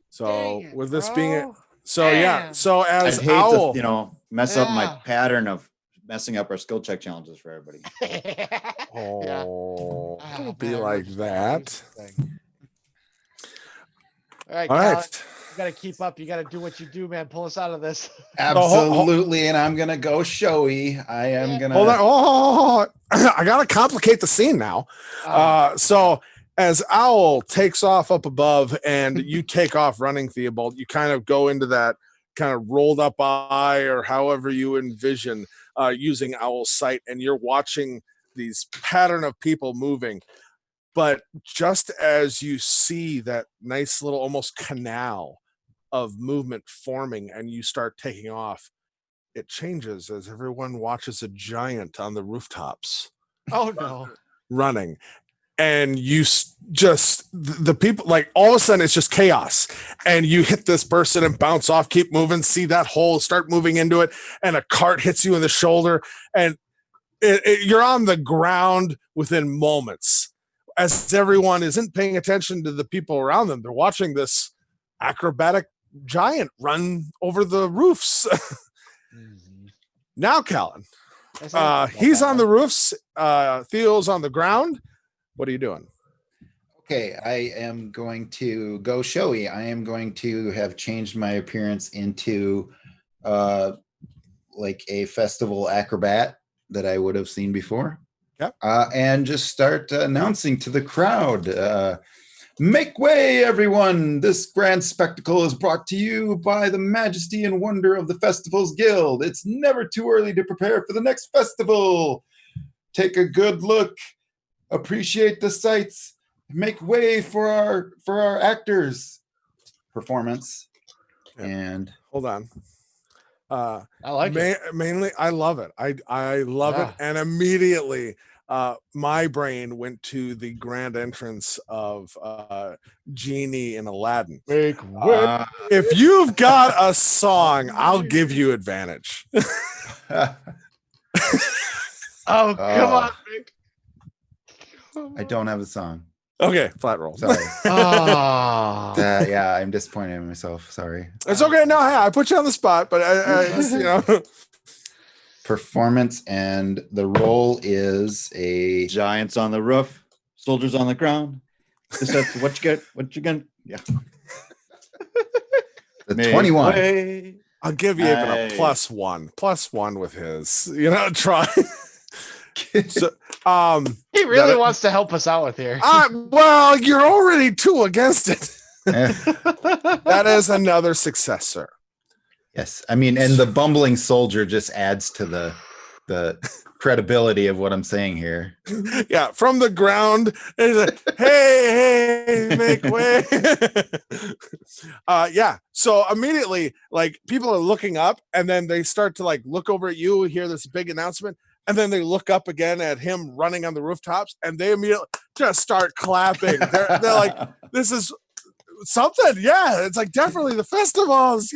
So Dang it, with this bro. being yeah. Damn. So I'd as hate Owl, to, mess up my Yeah. pattern of messing up our skill check challenges for everybody. oh, Ah, don't be man, like we're that. thing. All right, All Callan, right. you gotta keep up. You gotta do what you do, man. Pull us out of this. Absolutely, and I'm gonna go showy. I am gonna. Hold on. Oh, I gotta complicate the scene now. So as Owl takes off up above and you take off running, Theobald, you kind of go into that kind of rolled up eye or however you envision using Owl's sight, and you're watching these pattern of people moving. But just as you see that nice little almost canal of movement forming and you start taking off, it changes as everyone watches a giant on the rooftops Oh no. running. And you just, the people, like all of a sudden it's just chaos. And you hit this person and bounce off, keep moving, see that hole, start moving into it, and a cart hits you in the shoulder. And you're on the ground within moments as everyone isn't paying attention to the people around them. They're watching this acrobatic giant run over the roofs. Now, Callan, he's on the roofs. Theo's on the ground. What are you doing? Okay, I am going to go showy. I am going to have changed my appearance into like a festival acrobat that I would have seen before. Yep. And just start announcing to the crowd, make way, everyone. This grand spectacle is brought to you by the majesty and wonder of the Festivals Guild. It's never too early to prepare for the next festival. Take a good look. Appreciate the sights. Make way for our actors. Performance. Yep. And Hold on. I like it. Mainly, I love it. I love it, Yeah. and immediately, my brain went to the grand entrance of Genie in Aladdin. Make way. If you've got a song, I'll give you advantage. Oh, come on, Vic. I don't have a song. Okay, flat roll. Sorry. Oh. Yeah, I'm disappointed in myself. Sorry. It's okay. No, hey, I put you on the spot, but I Performance, and the role is a Giants on the roof, soldiers on the ground. Just that's what you get. What you gonna? Yeah. the Make 21. way. I'll give you even a Nice. +1 with his. Try. So, He really that- wants to help us out with here. well, you're already 2 against it. Eh, That is another success, sir. yes, I mean, and the bumbling soldier just adds to the credibility of what I'm saying here. Yeah, from the ground, it's like, hey, make way. Yeah. So immediately, like, people are looking up, and then they start to like look over at you, hear this big announcement, and then they look up again at him running on the rooftops, and they immediately just start clapping. They're like, this is something. Yeah, it's like definitely the festivals,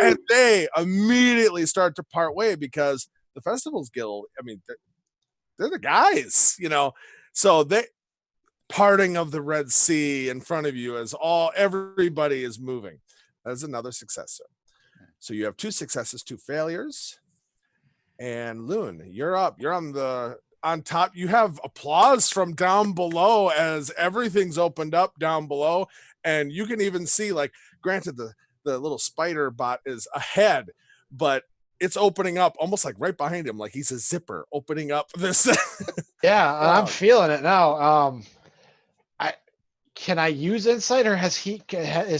and they immediately start to part way because the Festivals Guild, I mean, they're the guys, so they parting of the Red Sea in front of you as everybody is moving. That's another success, sir. So you have 2 successes, 2 failures. And Loon, you're up. You're on top. You have applause from down below as everything's opened up down below. And you can even see, like, granted, the little spider bot is ahead, but it's opening up almost like right behind him, like he's a zipper opening up this. Yeah, I'm Wow. feeling it now. Can I use insight, or is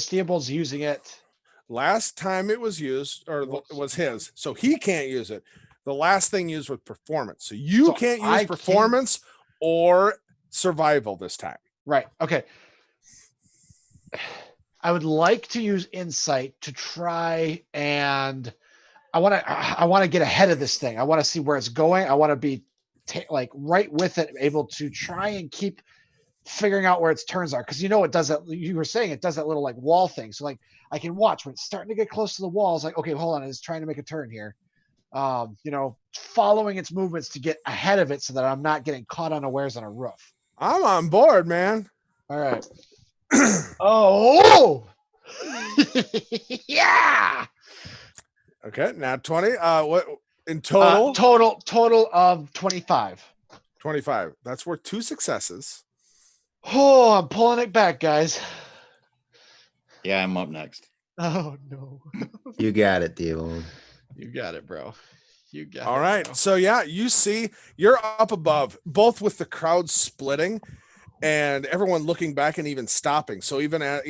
Theobald's using it? Last time it was used, or was his, so he can't use it. The last thing used was performance, so you So can't use I can- performance or survival this time. Right. Okay. I would like to use insight to try and I want to get ahead of this thing. I want to see where it's going. I want to be like right with it, able to try and keep figuring out where its turns are. Because it does that. You were saying it does that little like wall thing. So like I can watch when it's starting to get close to the wall. It's like, okay, hold on, it's trying to make a turn here. Following its movements to get ahead of it so that I'm not getting caught unawares on a roof. I'm on board, man. All right. Oh, yeah. Okay, now 20. What in total? Total of 25. 25. That's worth 2 successes. Oh, I'm pulling it back, guys. Yeah, I'm up next. Oh no. You got it, Theo. You got it, bro. You got All it. right. bro. So yeah, you see, you're up above, both with the crowd splitting and everyone looking back and even stopping. So even at,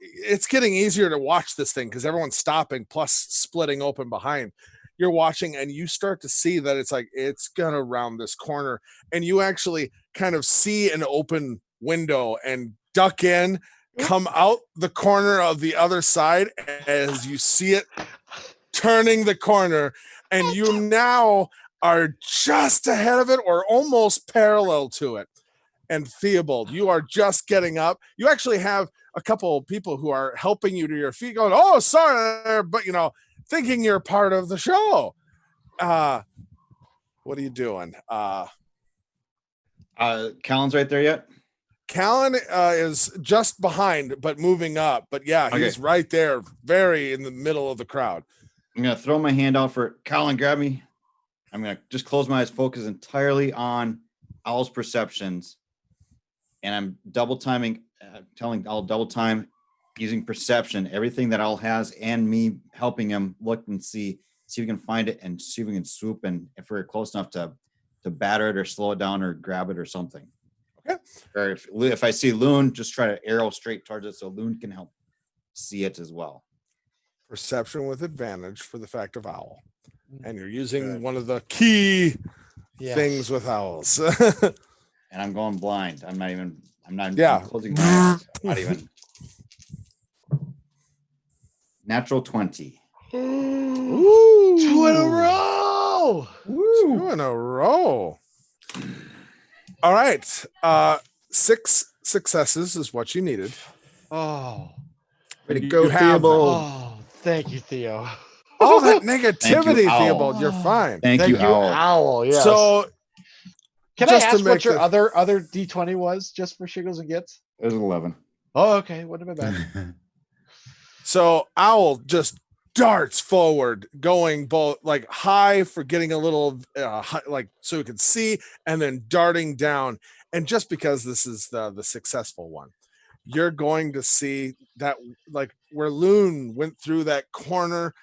it's getting easier to watch this thing because everyone's stopping plus splitting open behind. You're watching and you start to see that it's like it's gonna round this corner, and you actually kind of see an open window and duck in, come out the corner of the other side as you see it turning the corner, and you now are just ahead of it or almost parallel to it. And Theobald, you are just getting up. You actually have a couple of people who are helping you to your feet going, oh, sorry, but thinking you're part of the show. What are you doing? Callan's right there yet? Callan is just behind, but moving up. But yeah, he's Okay. right there, very in the middle of the crowd. I'm gonna throw my hand out for Callan. Grab me. I'm gonna just close my eyes, focus entirely on Owl's perceptions, and I'm double timing. Telling Owl double time using perception, everything that Owl has, and me helping him look and see if we can find it and see if we can swoop, and if we're close enough to batter it or slow it down or grab it or something. Okay. Or if I see Loon, just try to arrow straight towards it so Loon can help see it as well. Perception with advantage for the fact of owl. And you're using Good. one of the key Yes. things with owls. And I'm going blind. I'm not Yeah. I'm closing my eyes. Not even. Natural 20. Ooh. 2 in a row. 2 in a row. All right. 6 successes is what you needed. Oh. Way to You go, have them. Theobald. Oh, thank you, Theo. All that negativity, Owl. Theobald, you're fine. Thank you, Owl. Owl. Yes. So can I just to ask make what your the- other D20 was, just for shiggles and gets? It was 11. Oh, okay. What about bad? So Owl just darts forward, going both like high for getting a little like so we can see, and then darting down. And just because this is the successful one, you're going to see that like where Loon went through that corner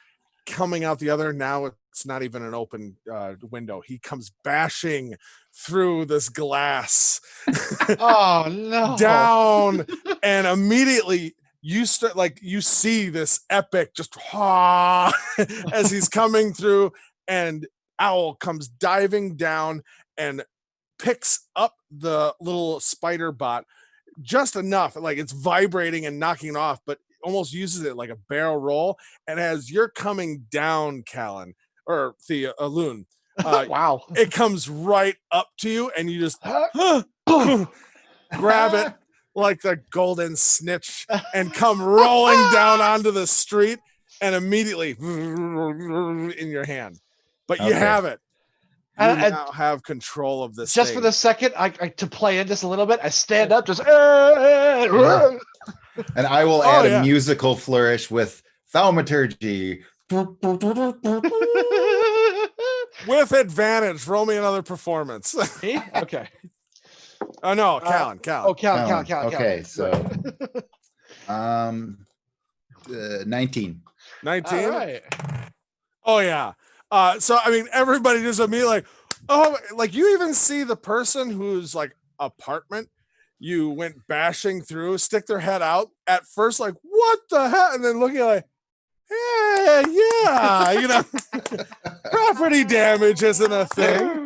coming out the other. Now it's not even an open window. He comes bashing through this glass Oh no! down, and immediately you start like you see this epic just as he's coming through, and Owl comes diving down and picks up the little spider bot just enough, like it's vibrating and knocking it off, but almost uses it like a barrel roll. And as you're coming down, Callan or the Loon, Wow! it comes right up to you, and you just grab it like the golden snitch and come rolling down onto the street, and immediately in your hand. But you Okay. have it. You And- now have control of this. Just thing. for the second, I to play in just a little bit, I stand up, just And I will Oh, add yeah. a musical flourish with thaumaturgy. With advantage. Roll me another performance. Me? Okay. Oh no, Callan. Oh, count. Okay, so 19. 19. All right. Oh yeah. So I mean, everybody just immediately like, oh, like you even see the person whose like apartment you went bashing through, stick their head out at first, like, what the hell? And then looking like, yeah, you know, property damage isn't a thing.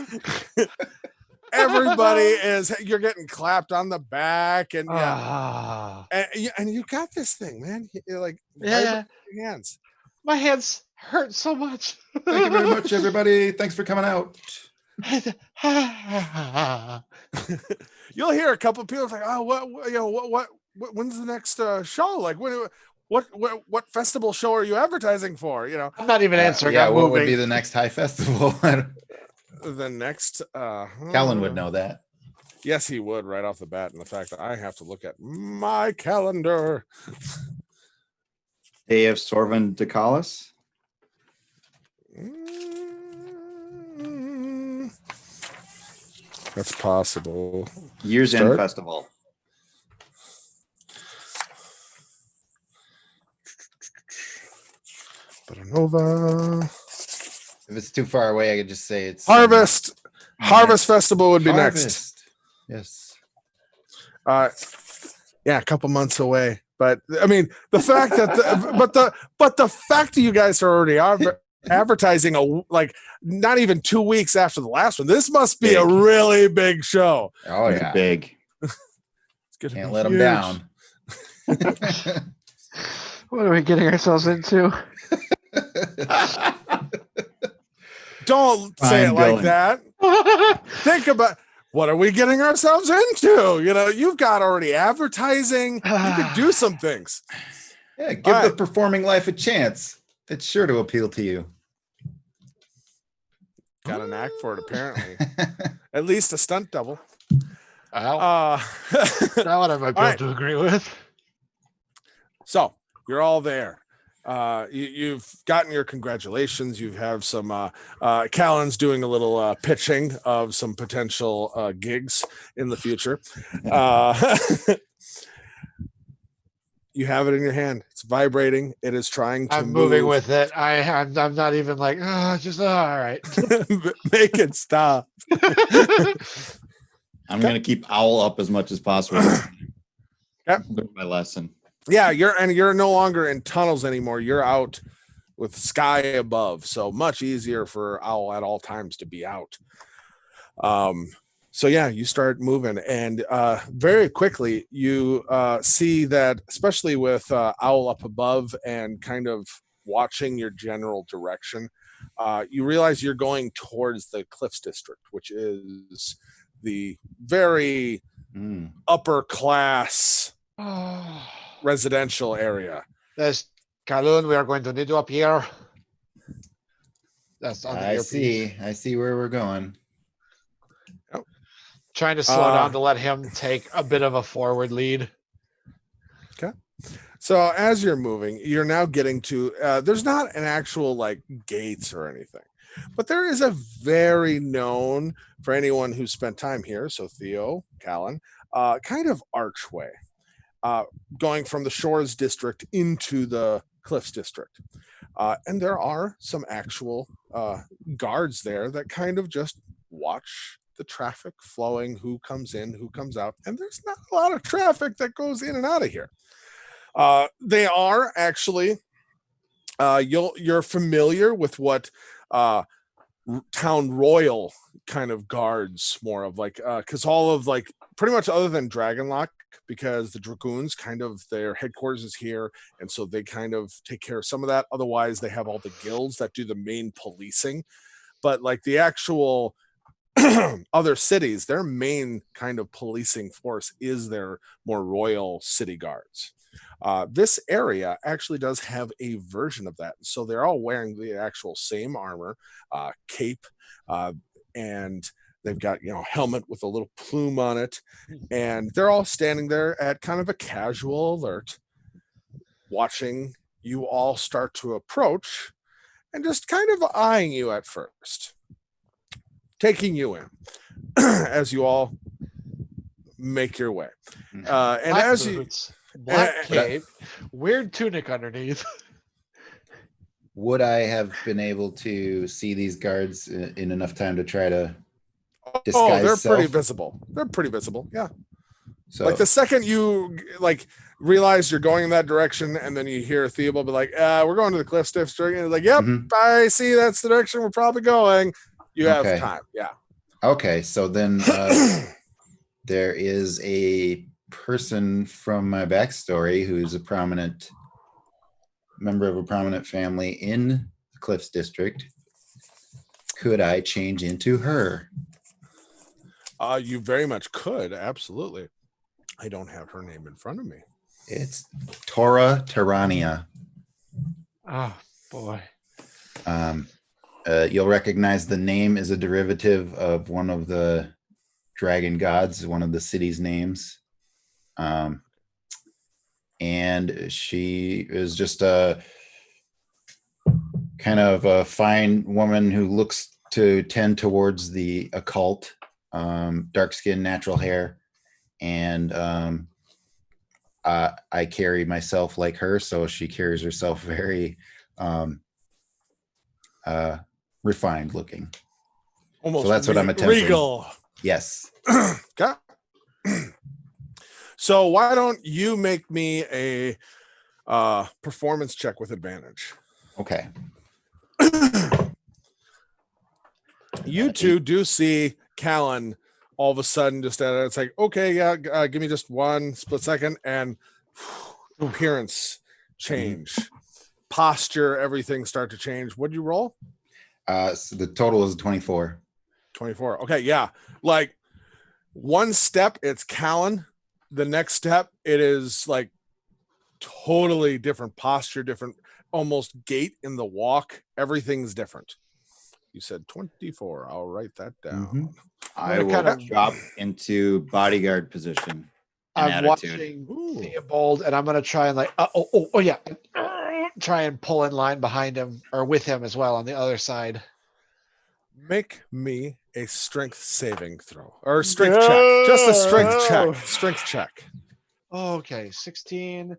Everybody you're getting clapped on the back, and Ah. and you got this thing, man. You're like, Yeah. vibrate your hands. My hands hurt so much. Thank you very much, everybody. Thanks for coming out. You'll hear a couple of people like, oh, what when's the next show? Like, what festival show are you advertising for? You know, I'm not even answering. Yeah, I'm what moving. would be the next high festival? the next. Callan would know that. Yes, he would right off the bat. And the fact that I have to look at my calendar. Day of Sorvin Decalis. That's possible. Year's Start. End Festival. Nova If it's too far away, I could just say it's Harvest. Harvest Festival would be next. Harvest. Yes. Yeah, a couple months away. But I mean, the fact that the fact that you guys are already advertising like not even 2 weeks after the last one. This must be a Big. really big show. Oh It's yeah. big. It's gonna Can't be let them huge. down. What are we getting ourselves into? Don't say it Fine like going. that. Think about what are we getting ourselves into? You know, you've got already advertising. You could do some things. Yeah, give All the right. performing life a chance. It's sure to appeal to you. Got an act for it, apparently. At least a stunt double. Well, that one I might be all able right. to agree with. So you're all there. You've gotten your congratulations. You have some Callan's doing a little pitching of some potential gigs in the future. You have it in your hand. It's vibrating. It is trying to I'm moving move. with it. I'm not even like, just all right. Make it stop. I'm gonna keep Owl up as much as possible. Yep. Learn my lesson. Yeah, you're no longer in tunnels anymore. You're out with sky above, so much easier for Owl at all times to be out. So yeah, you start moving, and very quickly you see that, especially with Owl up above and kind of watching your general direction, you realize you're going towards the Cliffs District, which is the very Mm. upper class residential area. There's Kaloon, we are going to need you up here. That's on the I earpiece. see. I see where we're going. Trying to slow down to let him take a bit of a forward lead. So as you're moving, you're now getting to there's not an actual like gates or anything, but there is a very known for anyone who's spent time here. So Theo, Callan, kind of archway going from the Shores District into the Cliffs District. And there are some actual guards there that kind of just watch the traffic flowing, who comes in, who comes out, and there's not a lot of traffic that goes in and out of here. They are actually you're familiar with what town royal kind of guards, more of like because all of like pretty much other than Dragonlock, because the dragoons kind of their headquarters is here, and so they kind of take care of some of that. Otherwise they have all the guilds that do the main policing, but like the actual other cities, their main kind of policing force is their more royal city guards. This area actually does have a version of that. So they're all wearing the actual same armor, cape, and they've got, helmet with a little plume on it. And they're all standing there at kind of a casual alert, watching you all start to approach and just kind of eyeing you at first, taking you in as you all make your way. And Black as you boots, black cape, weird tunic underneath. Would I have been able to see these guards in enough time to try to disguise they're self? pretty visible. They're pretty visible. Yeah. So Like the second you like realize you're going in that direction, and then you hear Theobald be like, we're going to the Cliff District. And it's like, yep, Mhm. I see that's the direction we're probably going. You have Okay. time. Yeah. Okay, so then there is a person from my backstory who's a prominent member of a prominent family in the Cliffs District. Could I change into her? You very much could. Absolutely. I don't have her name in front of me. It's Tora Tirania. Oh boy. You'll recognize the name is a derivative of one of the dragon gods, one of the city's names. And she is just a kind of a fine woman who looks to tend towards the occult, dark skin, natural hair. And I carry myself like her, so she carries herself very refined looking. Almost So that's what I'm attempting. regal. Yes. Okay. So why don't you make me a performance check with advantage? Okay. You two do see Callan all of a sudden just it's like, okay, yeah, give me just one split second, and appearance change, posture, everything start to change. What do you roll? So the total is 24. 24. Okay, yeah. Like one step, it's Callan. The next step, it is like totally different posture, different almost gait in the walk. Everything's different. You said 24. I'll write that down. Mhm. I gonna will kind of- drop into bodyguard position. I'm An attitude. watching Ooh. Theobald, and I'm gonna try and like, yeah, try and pull in line behind him or with him as well on the other side. Make me a strength saving throw or strength check. Just a strength No. check. Strength check. Okay, 16.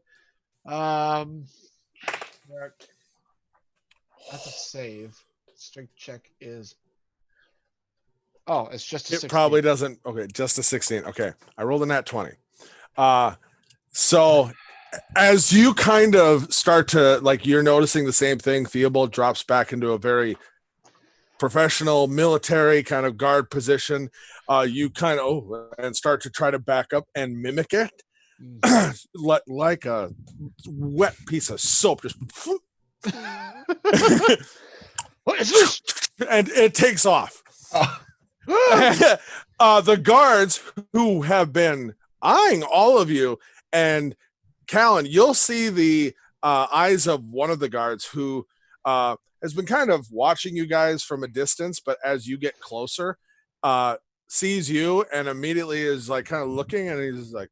That's a save. Strength check is. Oh, it's just a It 16. probably doesn't. Okay, just a 16. Okay, I rolled a nat 20. So as you kind of start to like, you're noticing the same thing. Theobald drops back into a very professional military kind of guard position. You kind of and start to try to back up and mimic it. Like a wet piece of soap, just What is this? and it takes off. The guards who have been eyeing all of you, and Callan, you'll see the eyes of one of the guards who has been kind of watching you guys from a distance, but as you get closer, sees you and immediately is like kind of looking, and he's like,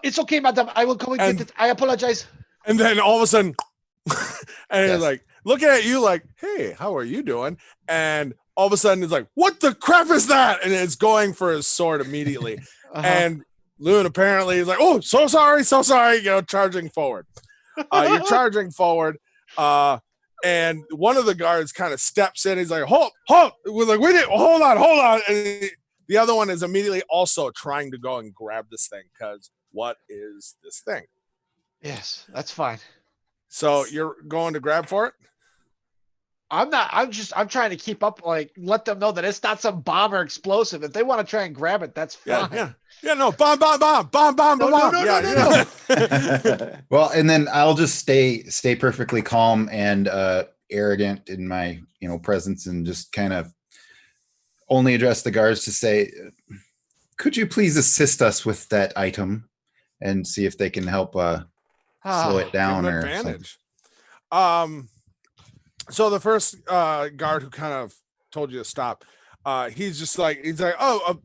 It's okay, madam. I will come and And- get it. I apologize. and then all of a sudden, and Yes. he's like looking at you like, hey, how are you doing? And all of a sudden, it's like, what the crap is that? And it's going for his sword immediately. Uh-huh. And Loon apparently is like, oh, so sorry, charging forward. You're charging forward. And one of the guards kind of steps in. He's like, hold. We're like, wait, hold on. And the other one is immediately also trying to go and grab this thing because what is this thing? Yes, that's fine. So you're going to grab for it? I'm not. I'm trying to keep up. Like, let them know that it's not some bomb or explosive. If they want to try and grab it, that's fine. Yeah. No, bomb. No. Well, and then I'll just stay perfectly calm and arrogant in my presence, and just kind of only address the guards to say, could you please assist us with that item and see if they can help slow it down or advantage. So the first guard who kind of told you to stop, he's like, oh,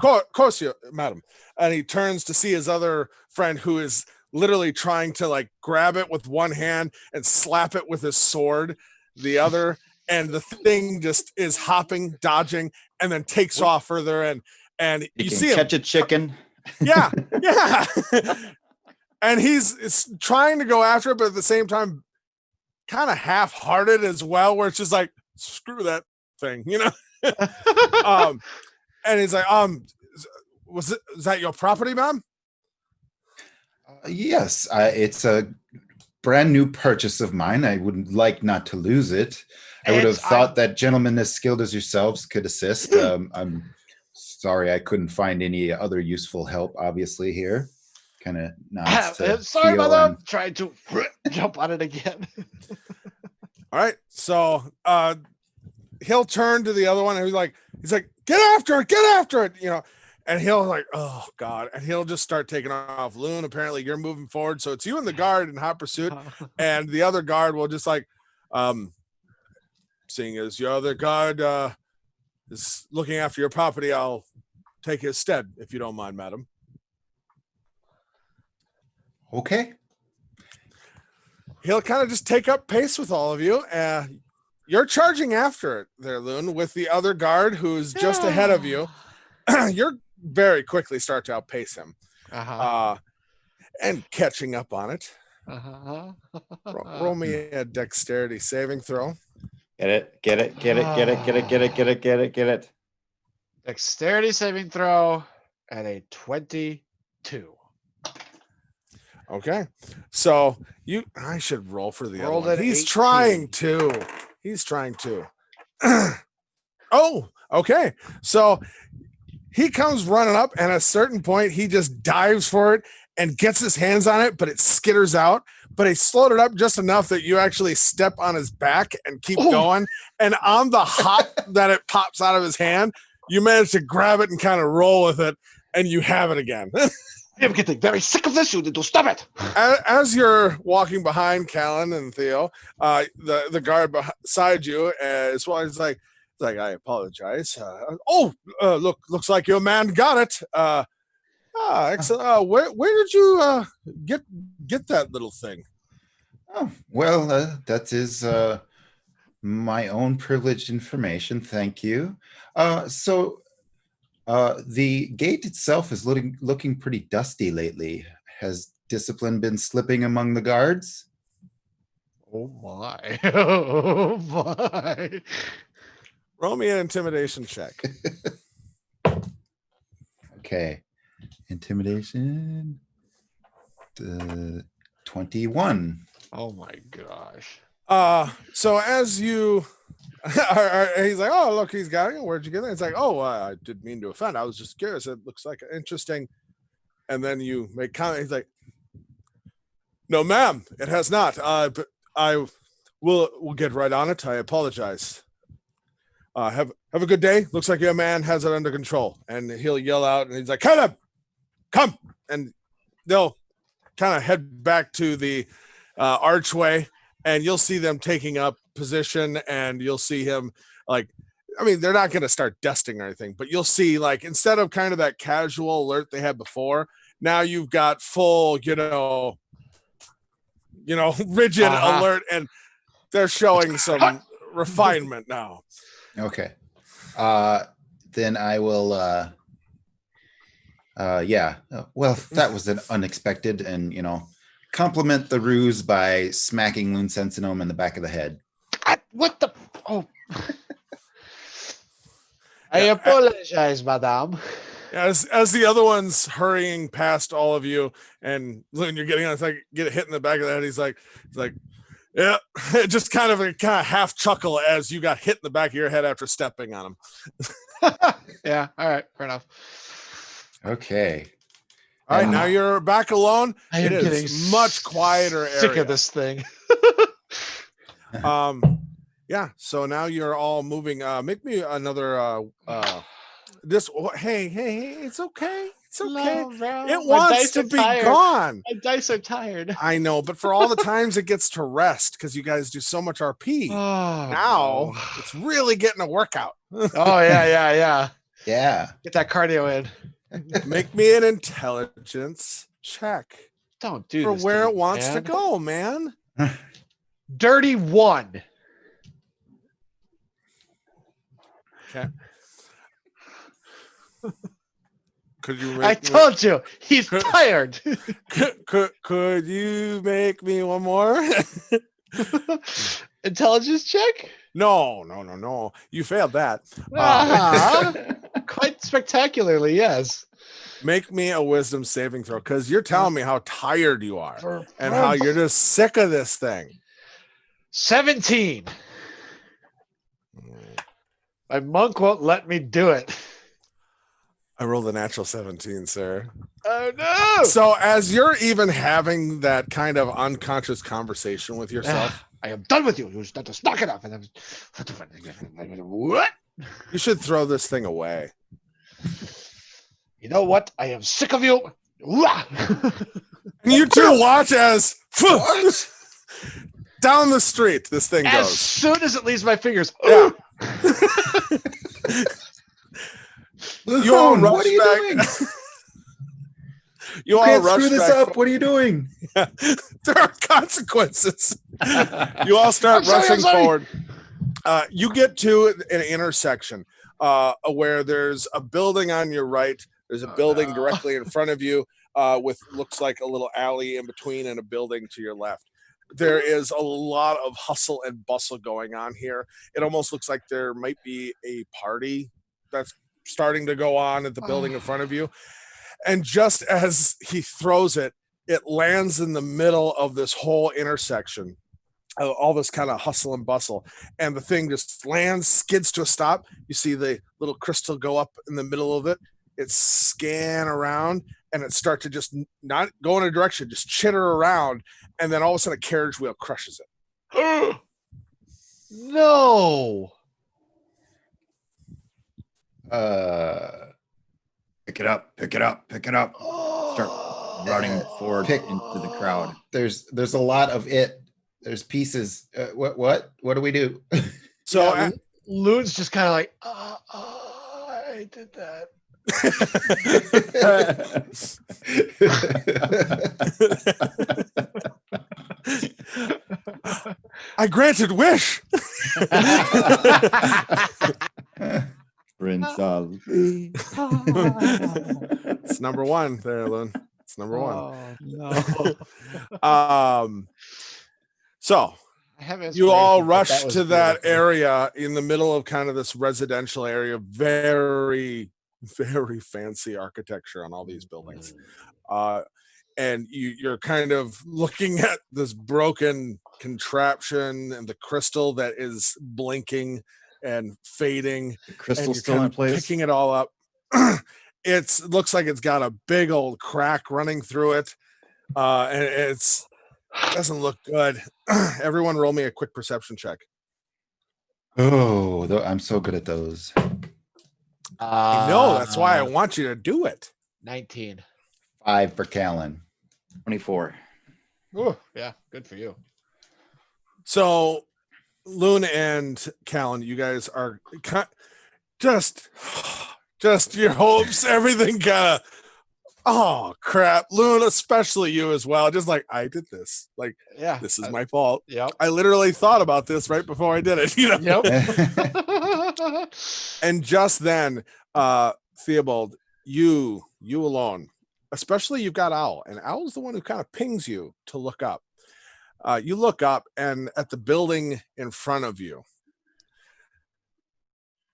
of course, you, madam. And he turns to see his other friend who is literally trying to like grab it with one hand and slap it with his sword, the other, and the thing just is hopping, dodging, and then takes off further. And you see him catch a chicken. Yeah. And he's trying to go after it, but at the same time, kind of half-hearted as well, where it's just like, screw that thing, and he's like, is that your property, ma'am? Yes, it's a brand new purchase of mine. I would like not to lose it. I would have thought that gentlemen as skilled as yourselves could assist. I'm sorry I couldn't find any other useful help, obviously, here. Kind of nods to sorry Theo about that. and- Trying to jump on it again. All right, so he'll turn to the other one and he's like, get after it, and he'll like, oh god, and he'll just start taking off. Loon, apparently you're moving forward, so it's you and the guard in hot pursuit, and the other guard will just like, seeing as your other guard is looking after your property, I'll take his stead, if you don't mind, madam. Okay. He'll kind of just take up pace with all of you. You're charging after it there, Loon, with the other guard who's just ahead of you. You're very quickly start to outpace him. And catching up on it. Roll me a dexterity saving throw. Get it. Dexterity saving throw at a 22. Okay, so I should roll for the Rolled other one. at He's 18. trying to. Oh, okay. So he comes running up, and at a certain point, he just dives for it and gets his hands on it, but it skitters out. But he slowed it up just enough that you actually step on his back and keep going. And on the hop that it pops out of his hand, you manage to grab it and kind of roll with it, and you have it again. I'm getting very sick of this. You need to stop it. As you're walking behind Callan and Theo, the guard beside you as well, he's like, I apologize. Looks like your man got it. Excellent. Where did you get that little thing? Oh, well, that is my own privileged information. Thank you. So the gate itself is looking pretty dusty lately. Has discipline been slipping among the guards? Oh my. Oh my. Roll me an intimidation check. Okay. Intimidation. 21. Oh my gosh. So as you he's like, oh, look, he's got it. Where'd you get it? It's like, oh, I didn't mean to offend. I was just curious. It looks like interesting. And then you make comment. He's like, no, ma'am, it has not. But I will get right on it. I apologize. Have a good day. Looks like your man has it under control. And he'll yell out, and he's like, Caleb, come. And they'll kind of head back to the archway, and you'll see them taking up position, and you'll see him like, I mean, they're not going to start dusting or anything, but you'll see like, instead of kind of that casual alert they had before, now you've got full, rigid alert, and they're showing some refinement now. Okay. Then I will, yeah. Well, that was an unexpected, and, complement the ruse by smacking Loon Sentinome in the back of the head. What the? Oh. I Yeah, apologize, madame. as the other one's hurrying past all of you, and Loon, you're getting on, it's like get hit in the back of the head. He's like, yeah, just kind of half chuckle as you got hit in the back of your head after stepping on him. Yeah. All right. Fair enough. Okay. All right, And- now you're back alone. I It am getting is much quieter Sick area. of this thing. Yeah, so now you're all moving. Make me another this hey, it's okay. It's okay. No, bro. It My wants dice to are be tired. gone. My dice are tired. I know, but for all the times it gets to rest because you guys do so much RP. Oh, Now no. it's really getting a workout. Oh yeah. Yeah. Get that cardio in. Make me an intelligence check Don't do for this to where me, it wants to man. go, man. Dirty 1. Okay. Could you I make me, told you he's Could- tired. could you make me one more? Intelligence check? No. You failed that. Ah, quite spectacularly, yes. Make me a wisdom saving throw because you're telling me how tired you are For and how you're just sick of this thing. 17. My monk won't let me do it. I rolled a natural 17, sir. Oh no! So as you're even having that kind of unconscious conversation with yourself, I am done with you. That's not enough. And what? you should throw this thing away. You know what? I am sick of you. Wah! And you two watch as down the street this thing As goes. soon as it leaves my fingers. Yeah. You all Loon, rush what are you back. doing? You You all can't rush screw this back. up. What are you doing? There are consequences. You all start I'm sorry, I'm rushing sorry. forward. You get to an intersection where there's a building on your right. There's a building no. directly in front of you with looks like a little alley in between and a building to your left. There is a lot of hustle and bustle going on here. It almost looks like there might be a party that's starting to go on at the building in front of you. And just as he throws it, it lands in the middle of this whole intersection, all this kind of hustle and bustle. And the thing just lands, skids to a stop. You see the little crystal go up in the middle of it. It scan around and it start to just not go in a direction, just chitter around. And then all of a sudden a carriage wheel crushes it. No. Pick it up. Start running forward Pick- into the crowd. There's a lot of it. There's pieces. What do we do? So Yeah, Loon's just kind of like, I did that. I granted wish. Prince Ali. It's number one there, Lynn. It's number one. Oh, no. So I have you all inspiration, but rush was to that beautiful. area in the middle of kind of this residential area. Very, very fancy architecture on all these buildings. And you're kind of looking at this broken contraption and the crystal that is blinking and fading. The And crystal you're still kind in of place. picking it all up. It looks like it's got a big old crack running through it. And it's doesn't look good. Everyone roll me a quick perception check. Oh, I'm so good at those. I know, that's why I want you to do it. 19. 5 for Callan. 24. Ooh, yeah, good for you. So Loon and Callan, you guys are just your hopes, everything kind of, oh crap. Loon, especially you as well. Just like, I did this. Like, Yeah. this is my fault. Yep. I literally thought about this right before I did it, you know? Yep. And just then, Theobald, you alone, especially you've got Owl, and Owl's the one who kind of pings you to look up. You look up, and at the building in front of you,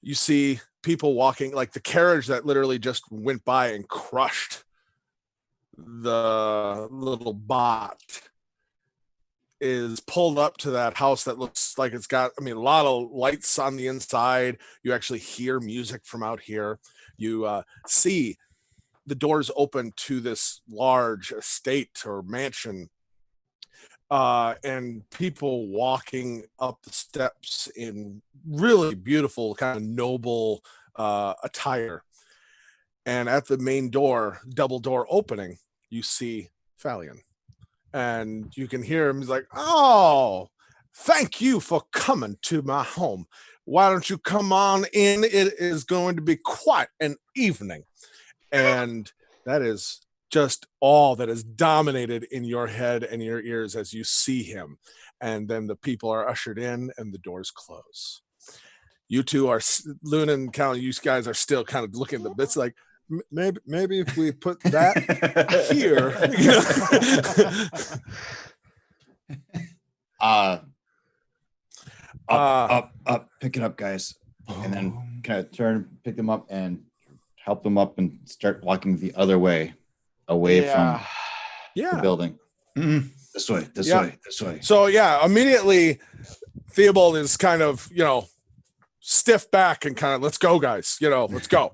you see people walking, like the carriage that literally just went by and crushed the little bot is pulled up to that house that looks like it's got, I mean, a lot of lights on the inside. You actually hear music from out here. You see the doors open to this large estate or mansion, and people walking up the steps in really beautiful, kind of noble attire. And at the main door, double door opening, you see Falion. And you can hear him. He's like, "Oh, thank you for coming to my home. Why don't you come on in? It is going to be quite an evening." And that is just all that is dominated in your head and your ears as you see him. And then the people are ushered in and the doors close. You two are, Luna and Cal, you guys are still kind of looking at the bits like, maybe if we put that here. Up, pick it up, guys. And then kind of pick them up and help them up and start walking the other way, away from the building. Mhm. This way, this Yeah. way, this way. So yeah, immediately Theobald is kind of, stiff back and kind of, let's go, guys, let's go.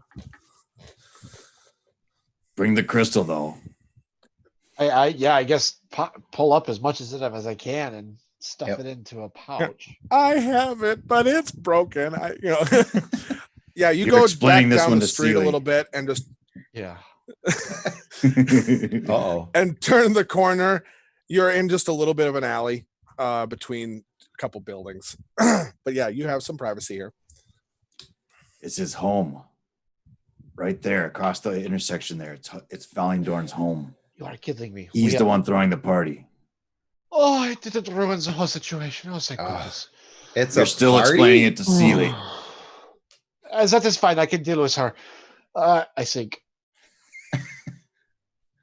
Bring the crystal, though. I guess pull up as much as I can and stuff it into a pouch. I have it, but it's broken. Yeah, you You're go explaining back this down one the to street a Seeley. little bit and just Yeah. Uh-oh. and turn the corner. You're in just a little bit of an alley between a couple buildings. But yeah, you have some privacy here. It's his home. Right there, across the intersection there. It's Falingdorn's home. You are kidding me. He's the one throwing the party. Oh, I didn't ruin the whole situation. Oh, thank Ah. goodness. It's You're a still party? explaining it to Seeley. That is fine. I can deal with her. I think.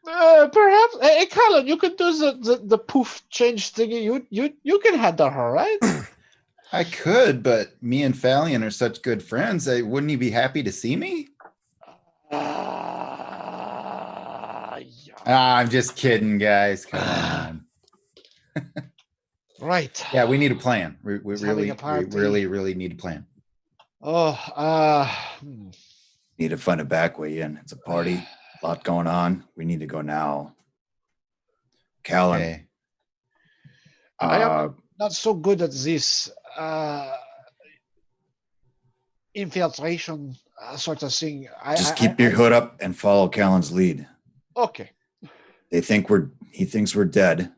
Perhaps, hey, Colin, you can do the poof change thingy. You can handle her, right? I could, but me and Falion are such good friends. Wouldn't he be happy to see me? Yeah. I'm just kidding, guys. Come on. Right. Yeah, we need a plan. We He's having really, a party. really need a plan. Oh, Need to find a back way in. It's a party. A lot going on. We need to go now. Callan, Okay. I am not so good at this infiltration sort of thing. just keep your hood up and follow Callan's lead. Okay. He thinks we're dead.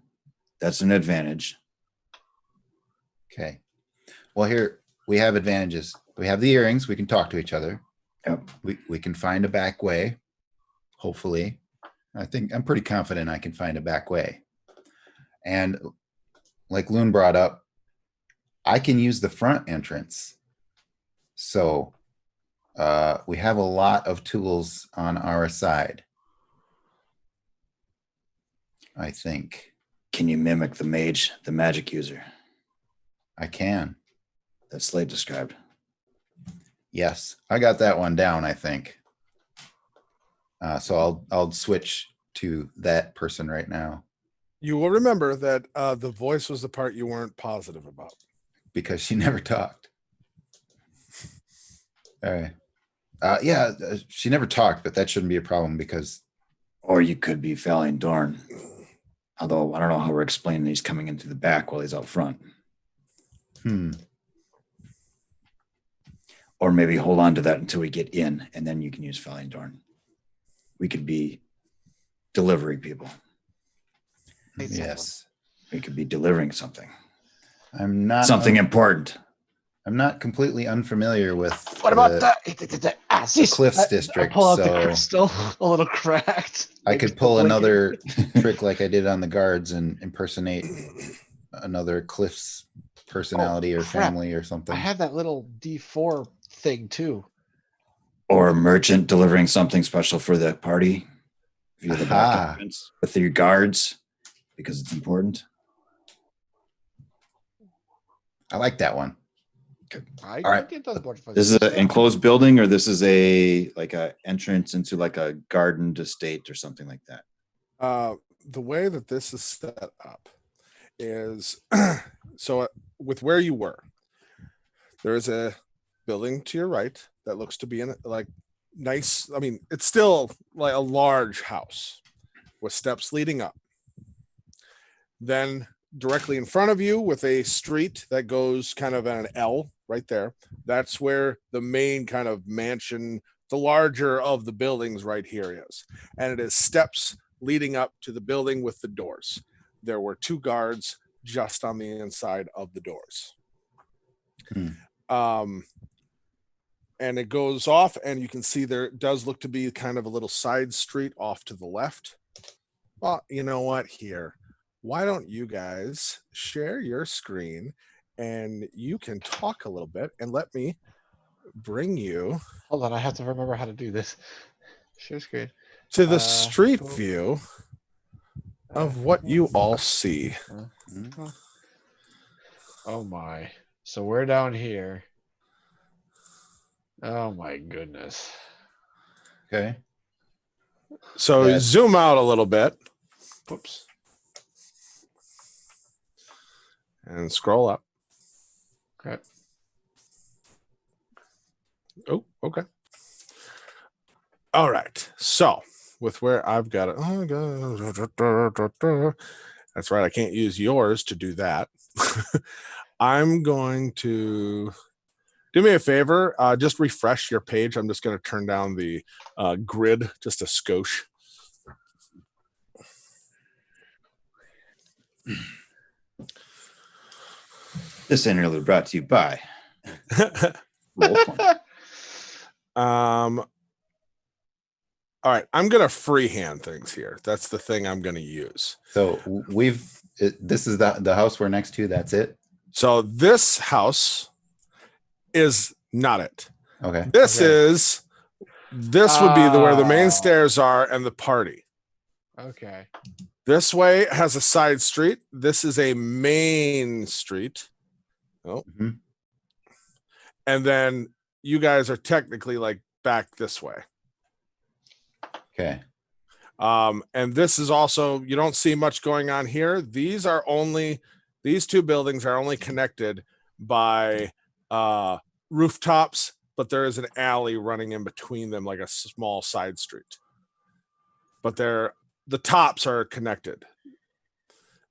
That's an advantage. Okay. Well, here we have advantages. We have the earrings. We can talk to each other. Yep. We can find a back way. Hopefully. I'm pretty confident I can find a back way. And like Loon brought up, I can use the front entrance. So we have a lot of tools on our side, I think. Can you mimic the mage, the magic user I can. that Slade described? Yes, I got that one down, I think. So I'll switch to that person right now You will remember that the voice was the part you weren't positive about. because she never talked. All right. She never talked, but that shouldn't be a problem because Or you could be Falingdorn. Although I don't know how we're explaining he's coming in through the back while he's out front. Or maybe hold on to that until we get in, and then you can use Falingdorn. We could be delivery people. Yes. We could be delivering something. I'm not Something important. I'm not completely unfamiliar with What about the this Cliffs I district, pull out the so- crystal, a little cracked. I Maybe could pull still another trick like I did on the guards and impersonate another Cliff's personality or crap. family or blinking. something. I had that little D4 thing too. Or a merchant delivering something special for the party. via the back Aha. entrance with your guards because it's important. I like that one. I All right. get those board for This is an enclosed building, or this is a entrance into like a garden estate or something like that. The way that this is set up is so with where you were, there is a building to your right that looks to be in like nice. I mean, it's still like a large house with steps leading up. Then directly in front of you with a street that goes kind of at an L right there. That's where the main kind of mansion, the larger of the buildings right here is. And it is steps leading up to the building with the doors. There were 2 guards just on the inside of the doors. And it goes off, and you can see there does look to be kind of a little side street off to the left. Well, you know what? Here, why don't you guys share your screen and you can talk a little bit and let me bring you Hold on, I have to remember how to do this. Share screen. to the Uh, street cool. view of what you all see. Oh my. So we're down here. Oh my goodness. Okay. So Yes. zoom out a little bit. Whoops. And scroll up. Okay. Oh, okay. All right. So with where I've got it. That's right. I can't use yours to do that. I'm going to do me a favor. Just refresh your page. I'm just going to turn down the grid just a skosh. This interlude brought to you by Roll20. All right, I'm gonna freehand things here. That's the thing I'm gonna use. So this is the house we're next to. That's it. So this house is not it. Okay. This would be where the main Oh. stairs are and the party. Okay. This way has a side street. This is a main street. Oh. Mhm. And then you guys are technically like back this way. Okay. And this is also, you don't see much going on here. These 2 buildings are only connected by rooftops, but there is an alley running in between them, like a small side street. But the tops are connected,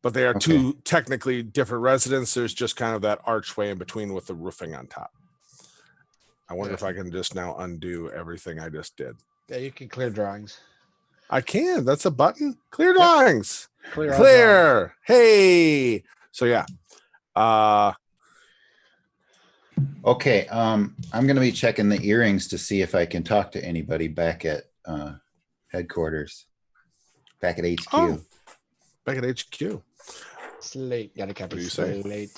but they are 2 technically different residences. There's just kind of that archway in between with the roofing on top. I wonder if I can just now undo everything I just did. Yeah, you can clear drawings. I can. That's a button. Clear drawings. Clear. all drawings. Clear. Hey. So yeah. Okay. I'm gonna be checking the earrings to see if I can talk to anybody back at headquarters. Back at HQ. Oh. Back at HQ. Slate. Gotta What copy do you say? Slate.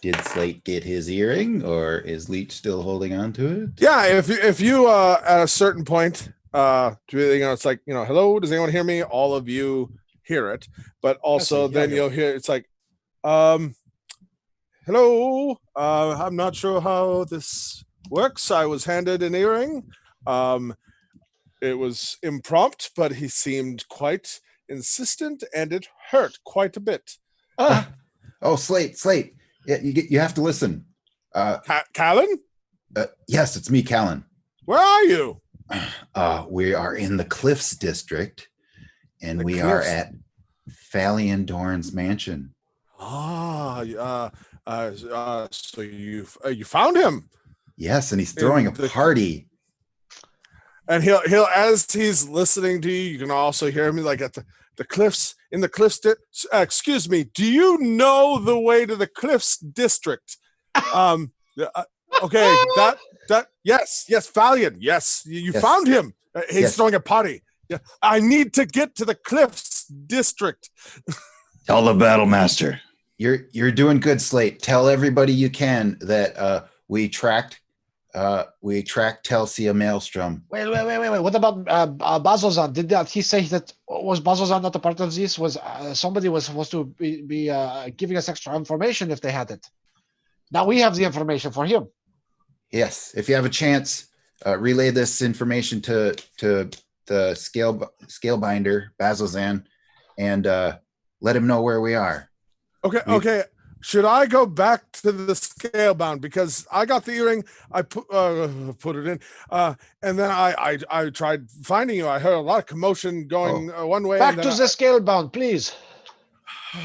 Did Slate get his earring, or is Leech still holding on to it? Yeah. If you at a certain point, it's like, hello, does anyone hear me? All of you hear it, but also yeah, then yeah. you'll hear it's like, hello. I'm not sure how this works. I was handed an earring. It was impromptu, but he seemed quite insistent, and it hurt quite a bit. Oh, Slate. Yeah, you have to listen. Callan, Yes, it's me, Callan. where are you? We are in the Cliffs district, and The we are Cliffs. at Thalion Dorn's mansion. So you found him, Yes, and he's throwing a In the- party. and he'll as he's listening to you, you can also hear him like at the cliffs in the cliffs. Excuse me, do you know the way to the Cliffs district? Okay, that yes, Valiant, yes, you Yes. found him. He's Yes. throwing a party. Yeah, I need to get to the Cliffs district. Tell the battle master. You're doing good, Slate. Tell everybody you can that we tracked We tracked Telsia Maelstrom. Wait. What about Bazozan? Did that he say that was Bazozan not a part of this? Was somebody was supposed to be giving us extra information if they had it? Now we have the information for him. Yes, if you have a chance, relay this information to the scale binder Bazozan, and let him know where we are. Okay, We- okay. Should I go back to the scale bound because I got the earring? I put it in, and then I tried finding you. I heard a lot of commotion going one way. Back and to then the scale bound, please.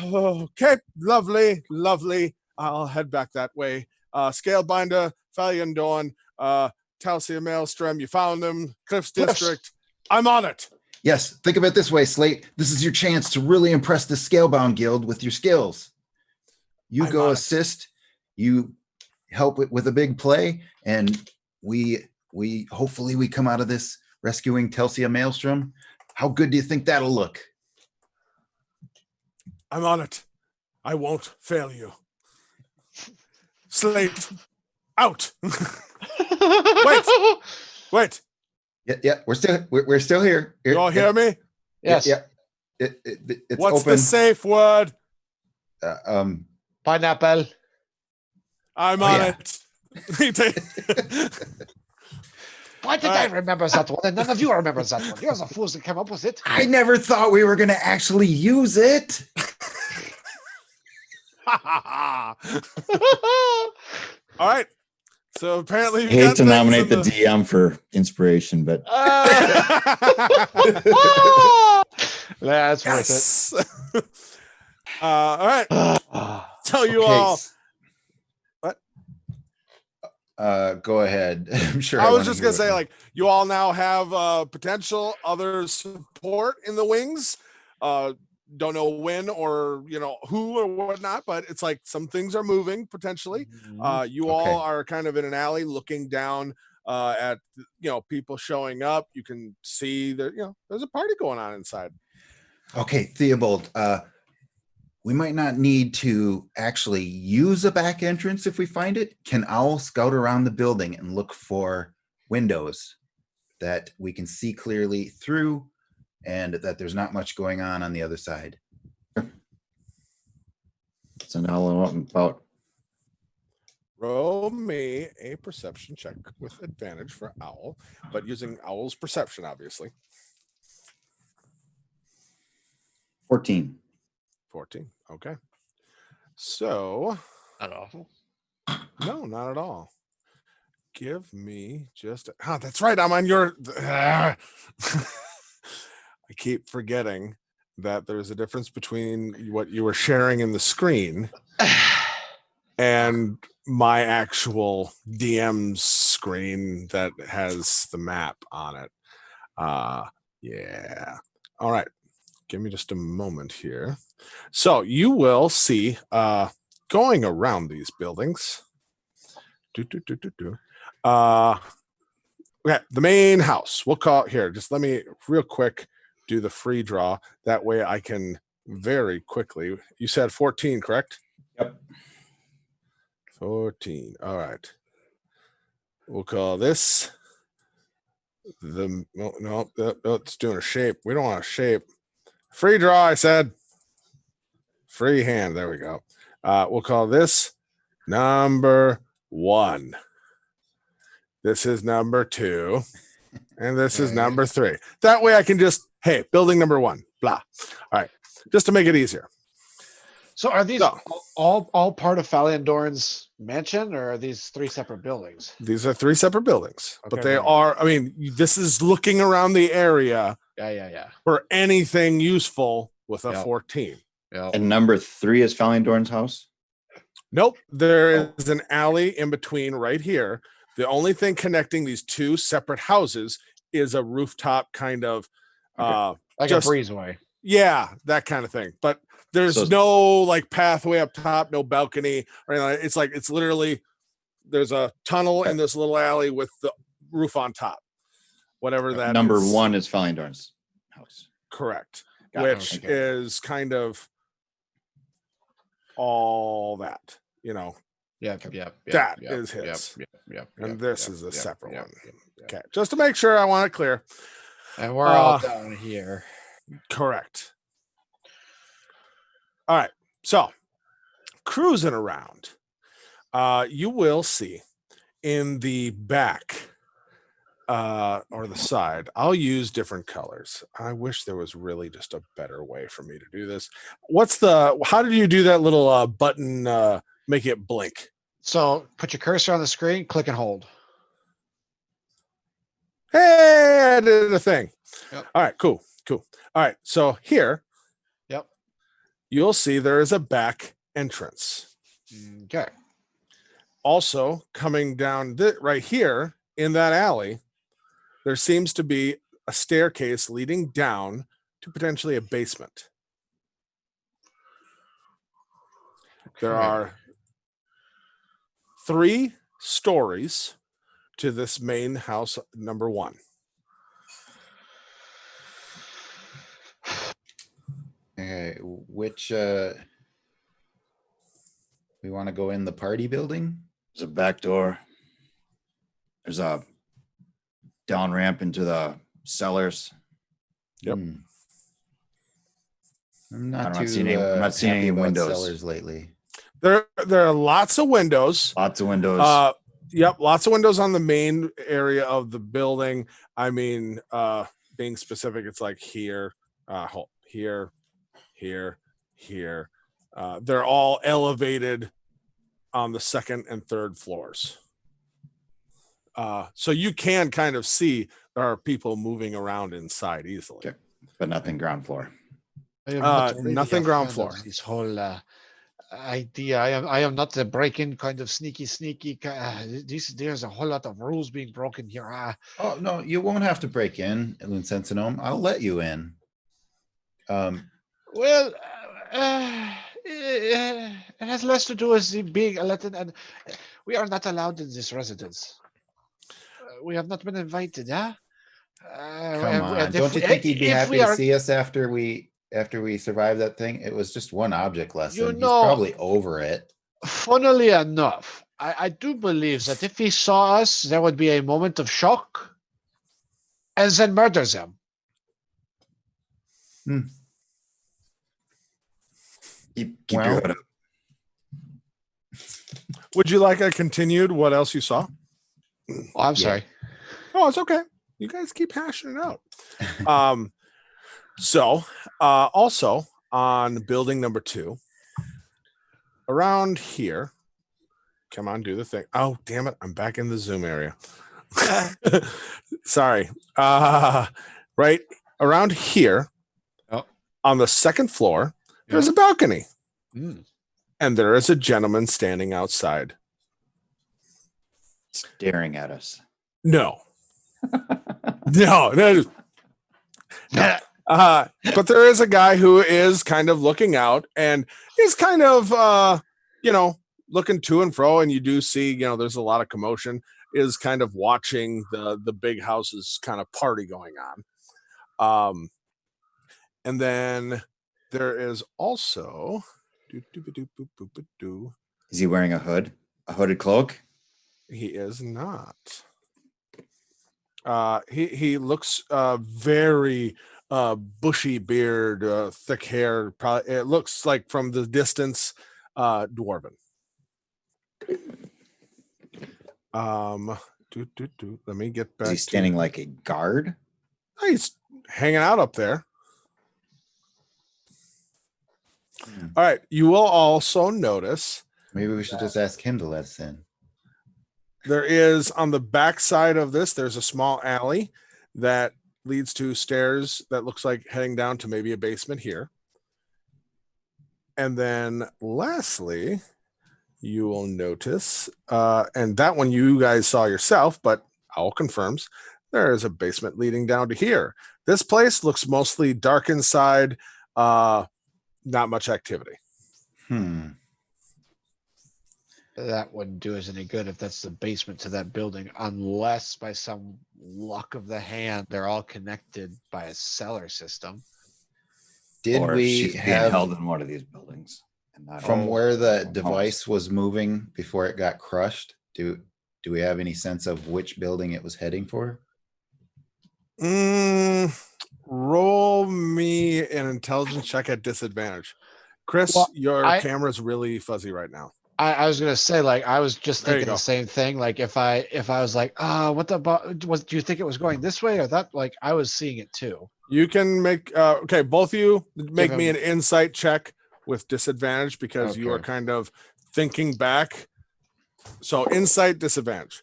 Okay, lovely. I'll head back that way. Scalebinder, Fallion Dawn, Talcia Maelstrom, you found them, Cliffs Cliffs. District. I'm on it. Yes, think of it this way, Slate. This is your chance to really impress the Scalebound Guild with your skills. You I'm go on it. assist, you help with a big play, and we hopefully we come out of this rescuing Telsia Maelstrom. How good do you think that'll look? I'm on it. I won't fail you. Slate, out. Wait. Yeah, we're still here. You all hear me? Yes. Yeah. It's What's open. the safe word? Pineapple. I'm Oh, on yeah. it. Why did All I right. remember that one? And none of you remember that one. You're the fools that came up with it. I never thought we were going to actually use it. All right. So apparently, I you hate got to things nominate in the DM for inspiration, but That's worth yes. All right. it. Tell you Okay, all. s- What? Go ahead. I'm sure. I was wanna just hear gonna say, what- like, you all now have potential other support in the wings. Don't know when or who or whatnot, but it's like some things are moving potentially. You all Okay. are kind of in an alley looking down at people showing up. You can see that there's a party going on inside. Okay, Theobald, we might not need to actually use a back entrance if we find it. Can Owl scout around the building and look for windows that we can see clearly through and that there's not much going on the other side? it's an all about Roll me a perception check with advantage for Owl, but using Owl's perception, obviously. 14. 14. Okay. So, Not awful. no, not at all. Give me just. That's right. I'm on your. I keep forgetting that there's a difference between what you were sharing in the screen and my actual DM's screen that has the map on it. Yeah. All right. Give me just a moment here. So you will see going around these buildings. Okay, the main house. We'll call it here. Just let me real quick do the free draw. That way I can very quickly. You said 14, correct? Yep. 14. All right. We'll call this it's doing a shape. We don't want a shape. Free draw, I said. Free hand. There we go. We'll call this number 1. This is number 2. And this is Okay. number 3. That way I can just, hey, building number 1, blah. All right. Just to make it easier. So are these So- all part of Fallion Dorn's mansion, or are these 3 separate buildings? These are 3 separate buildings, but Okay, they right. are, I mean, this is looking around the area Yeah. for anything useful with a Yep. 14. And number 3 is Falindorn's house. Nope. There Oh. is an alley in between right here. The only thing connecting these 2 separate houses is a rooftop kind of, Like just- a breezeway. yeah, that kind of thing. But there's So- no like pathway up top, no balcony or anything. It's like, it's literally, there's a tunnel in this little alley with the roof on top. Whatever that Number is. 1 is Falindorn's house. Correct. Got it. Which Okay. is kind of all that, Yep. That is his. Yep. And this is a separate one. Yep. Okay, just to make sure I want it clear. And we're all Uh, down here. Correct. All right. So cruising around, you will see in the back or the side, I'll use different colors. I wish there was really just a better way for me to do this. How did you do that little button, make it blink? So put your cursor on the screen, click and hold. Hey, I did a thing. Yep. All right, cool. All right, so here, Yep. you'll see there is a back entrance. Okay. Also, coming down right here in that alley, there seems to be a staircase leading down to potentially a basement. There Okay. are 3 stories to this main house number 1. Okay, which we want to go in the party building? There's a back door. There's a down ramp into the cellars. Yep. I'm not I'm too not seeing happy any about windows. cellars lately. There are lots of windows. Lots of windows. Yep, lots of windows on the main area of the building. I mean, being specific, it's like here, here, here. They're all elevated on the 2nd and 3rd floors. So you can kind of see there are people moving around inside easily. Okay. But nothing ground floor. I am not really nothing a ground fan floor. of this whole idea. I am not the break-in kind of sneaky. There's a whole lot of rules being broken here. Oh no, you won't have to break in, Sentinome. I'll let you in. Well, it has less to do with the being a Latin, and we are not allowed in this residence. We have not been invited, yeah? Come on, don't you think he'd be happy to see us after we survived that thing? It was just one object lesson. He's probably over it. Funnily enough, I do believe that if he saw us, there would be a moment of shock and then murders him. Keep your hood up. Would you like I continued what else you saw? Oh, I'm sorry. Oh, it's okay. You guys keep hashing it out. So also on building number 2, around here, come on, do the thing. Oh, damn it. I'm back in the Zoom area. Sorry. Right around here, on the 2nd floor, there's a balcony. And there is a gentleman standing outside. Staring at us. No. No. But there is a guy who is kind of looking out and is kind of, looking to and fro. And you do see, there's a lot of commotion, is kind of watching the big house's kind of party going on. And then there is also, is he wearing a hood? A hooded cloak? He is not. He looks very bushy beard, thick hair. Probably it looks like from the distance, dwarven. Let me get back. Is he standing like a guard? He's hanging out up there. All right. You will also notice. Maybe we should just ask him to let us in. There is on the back side of this, there's a small alley that leads to stairs that looks like heading down to maybe a basement here. And then lastly, you will notice, and that one you guys saw yourself, but Owl confirms, there is a basement leading down to here. This place looks mostly dark inside, not much activity. That wouldn't do us any good if that's the basement to that building, unless by some luck of the hand, they're all connected by a cellar system. Did or we she's being have held in one of these buildings? And that From all- where the house. device was moving before it got crushed, do we have any sense of which building it was heading for? Roll me an intelligence check at disadvantage. Chris, Well, your I- camera's really fuzzy right now. I was gonna say, like, I was just There you thinking go. the same thing. Like, if I was like, what the was? Do you think it was going this way or that? Like, I was seeing it too. You can make okay, both of you make me him- an insight check with disadvantage because you are Okay. kind of thinking back. So insight disadvantage.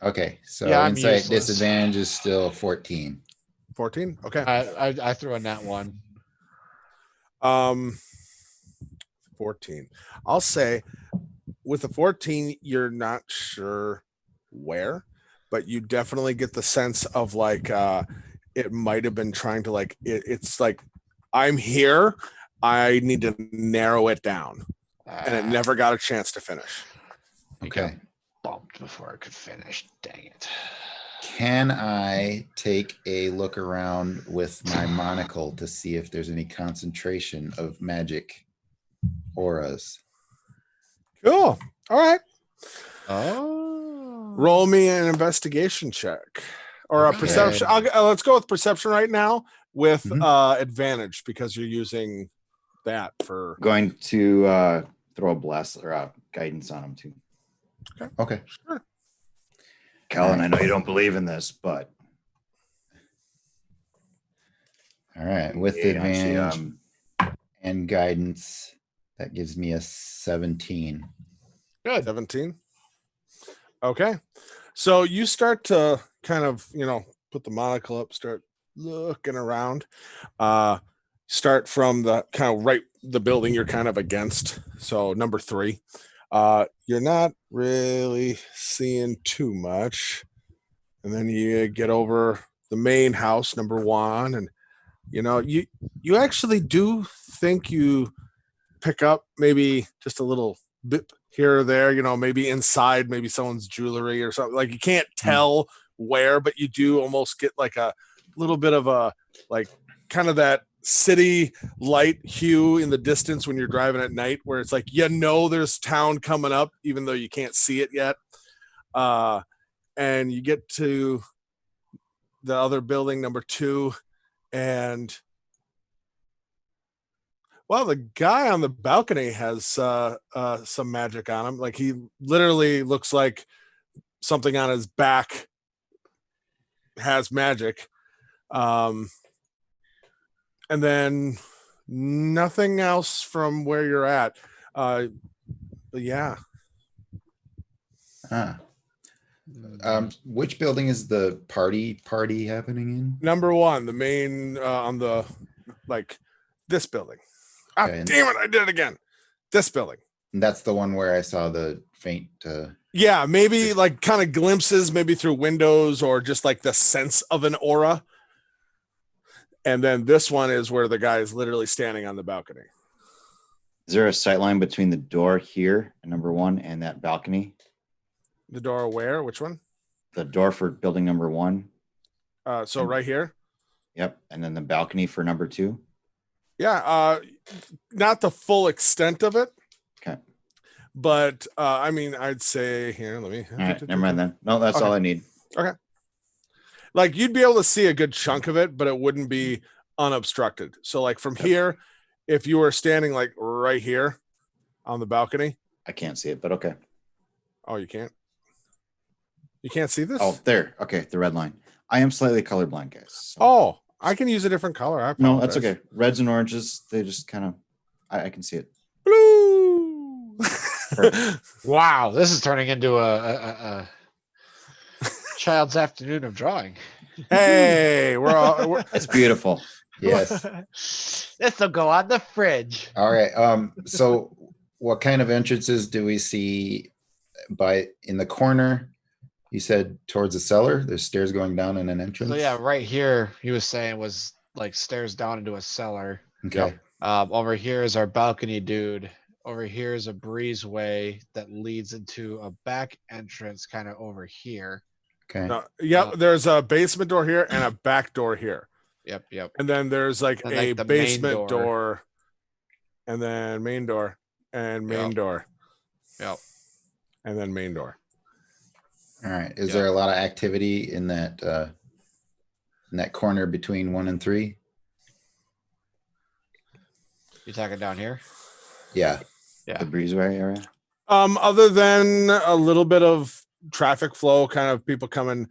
Okay, so Yeah, I'm insight useless. disadvantage is still 14. 14. Okay. I threw a nat one. 14. I'll say with the 14, you're not sure where, but you definitely get the sense of like it might have been trying to like it's like I'm here. I need to narrow it down. And it never got a chance to finish. You got Okay. bumped before I could finish. Dang it. Can I take a look around with my monocle to see if there's any concentration of magic auras? Cool. All right. Oh. Roll me an investigation check or a Okay. perception. Let's go with perception right now with Mhm. advantage because you're using that for. Going to throw a blast or guidance on him too. Okay. Sure. Callan, I know you don't believe in this, but All right. With yeah, actually, advantage and guidance, that gives me a 17. Good. 17. Okay. So you start to kind of, put the monocle up, start looking around. Start from the kind of the building you're kind of against. So number 3. You're not really seeing too much. And then you get over the main house, number 1, and you actually do think you pick up maybe just a little bit here or there, maybe inside, maybe someone's jewelry or something. Like you can't tell where, but you do almost get like a little bit of a like kind of that city light hue in the distance when you're driving at night, where it's like there's town coming up, even though you can't see it yet. And you get to the other building, number 2, and well, the guy on the balcony has some magic on him. Like he literally looks like something on his back has magic. And then nothing else from where you're at. But yeah. Ah. Which building is the party happening in? Number 1, the main on the this building. Ah, Okay. damn it, I did it again. This building. And that's the one where I saw the faint. Yeah, maybe like kind of glimpses, maybe through windows or just like the sense of an aura. And then this one is where the guy is literally standing on the balcony. is there a sight line between the door here at number 1 and that balcony? The door where? Which one? The door for building number 1. So right here. Yep. And then the balcony for number 2. Yeah, not the full extent of it. Okay. But I mean, I'd say here, let me. All right. Never mind then. No, that's Okay. all I need. Like you'd be able to see a good chunk of it, but it wouldn't be unobstructed. So like from here, if you were standing like right here on the balcony. I can't see it, but okay. Oh, you can't? You can't see this? Oh, there. Okay. The red line. I am slightly colorblind, guys. so- Oh, I can use a different color. I no, that's apologize. okay. Reds and oranges, they just kind of, I can see it. Blue. Wow, this is turning into a child's afternoon of drawing. Hey, we're It's beautiful. Yes. This will go on the fridge. All right. So what kind of entrances do we see in the corner? You said towards the cellar. There's stairs going down and an entrance. So yeah, right here, he was saying was like stairs down into a cellar. Okay. Over here is our balcony dude. Over here is a breezeway that leads into a back entrance kind of over here. Okay. Yep, there's a basement door here and a back door here. Yep. And then there's like And, a like, the main basement door. door and then main door. and main Yep. door, Yep. and then main door. All right. Is Yeah. there a lot of activity in that corner between 1 and 3? You talking down here? Yeah. Yeah. The breezeway area. Other than a little bit of traffic flow, kind of people coming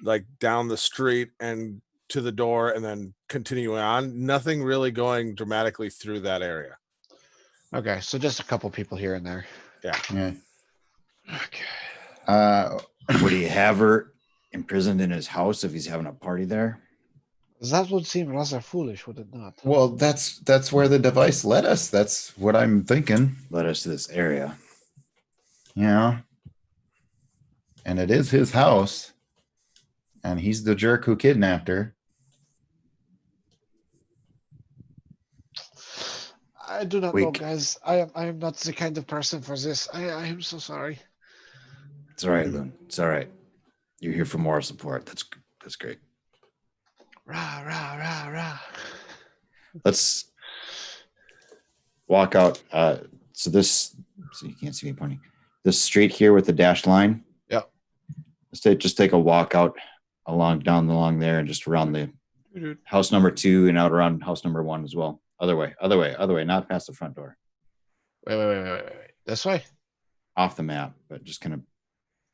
like down the street and to the door and then continuing on, nothing really going dramatically through that area. Okay, so just a couple people here and there. Yeah. Okay. Would he have her imprisoned in his house if he's having a party there? That would seem rather foolish, would it not? Well, that's where the device led us. That's what I'm thinking. Led us to this area. Yeah. And it is his house. And he's the jerk who kidnapped her. I do not We know, c- guys. I am not the kind of person for this. I am so sorry. It's all right, Loon. It's all right. You're here for moral support. That's great. Rah rah rah rah. Let's walk out. So you can't see me pointing. This street here with the dashed line. Yep. Let's just take a walk out along there and just around the house number 2 and out around house number 1 as well. Other way, not past the front door. Wait. This way? Off the map, but just kind of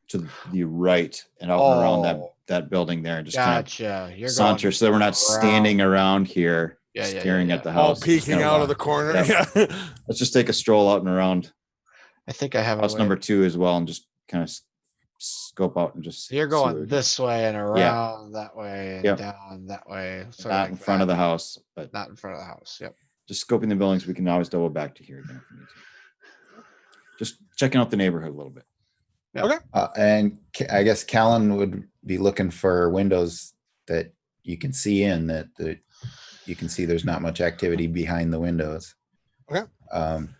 to the right and out and around Oh. that building there and just Gotcha. kind You're of saunter so that we're not standing around here Yeah, staring at the All house. Just peeking kinda out of walk. the corner. Yeah. Yeah. Let's just take a stroll out and around I think I have a house way. number 2 as well and just kind of scope out and just So you're see what going we- this way and around that way and Yep. down that way. So not like in front of that. the house, but Not in front of the house. Yep. just scoping the buildings. We can always double back to here again if we need to. Just checking out the neighborhood a little bit. And I guess Callan would be looking for windows that you can see in that you can see there's not much activity behind the windows. Okay.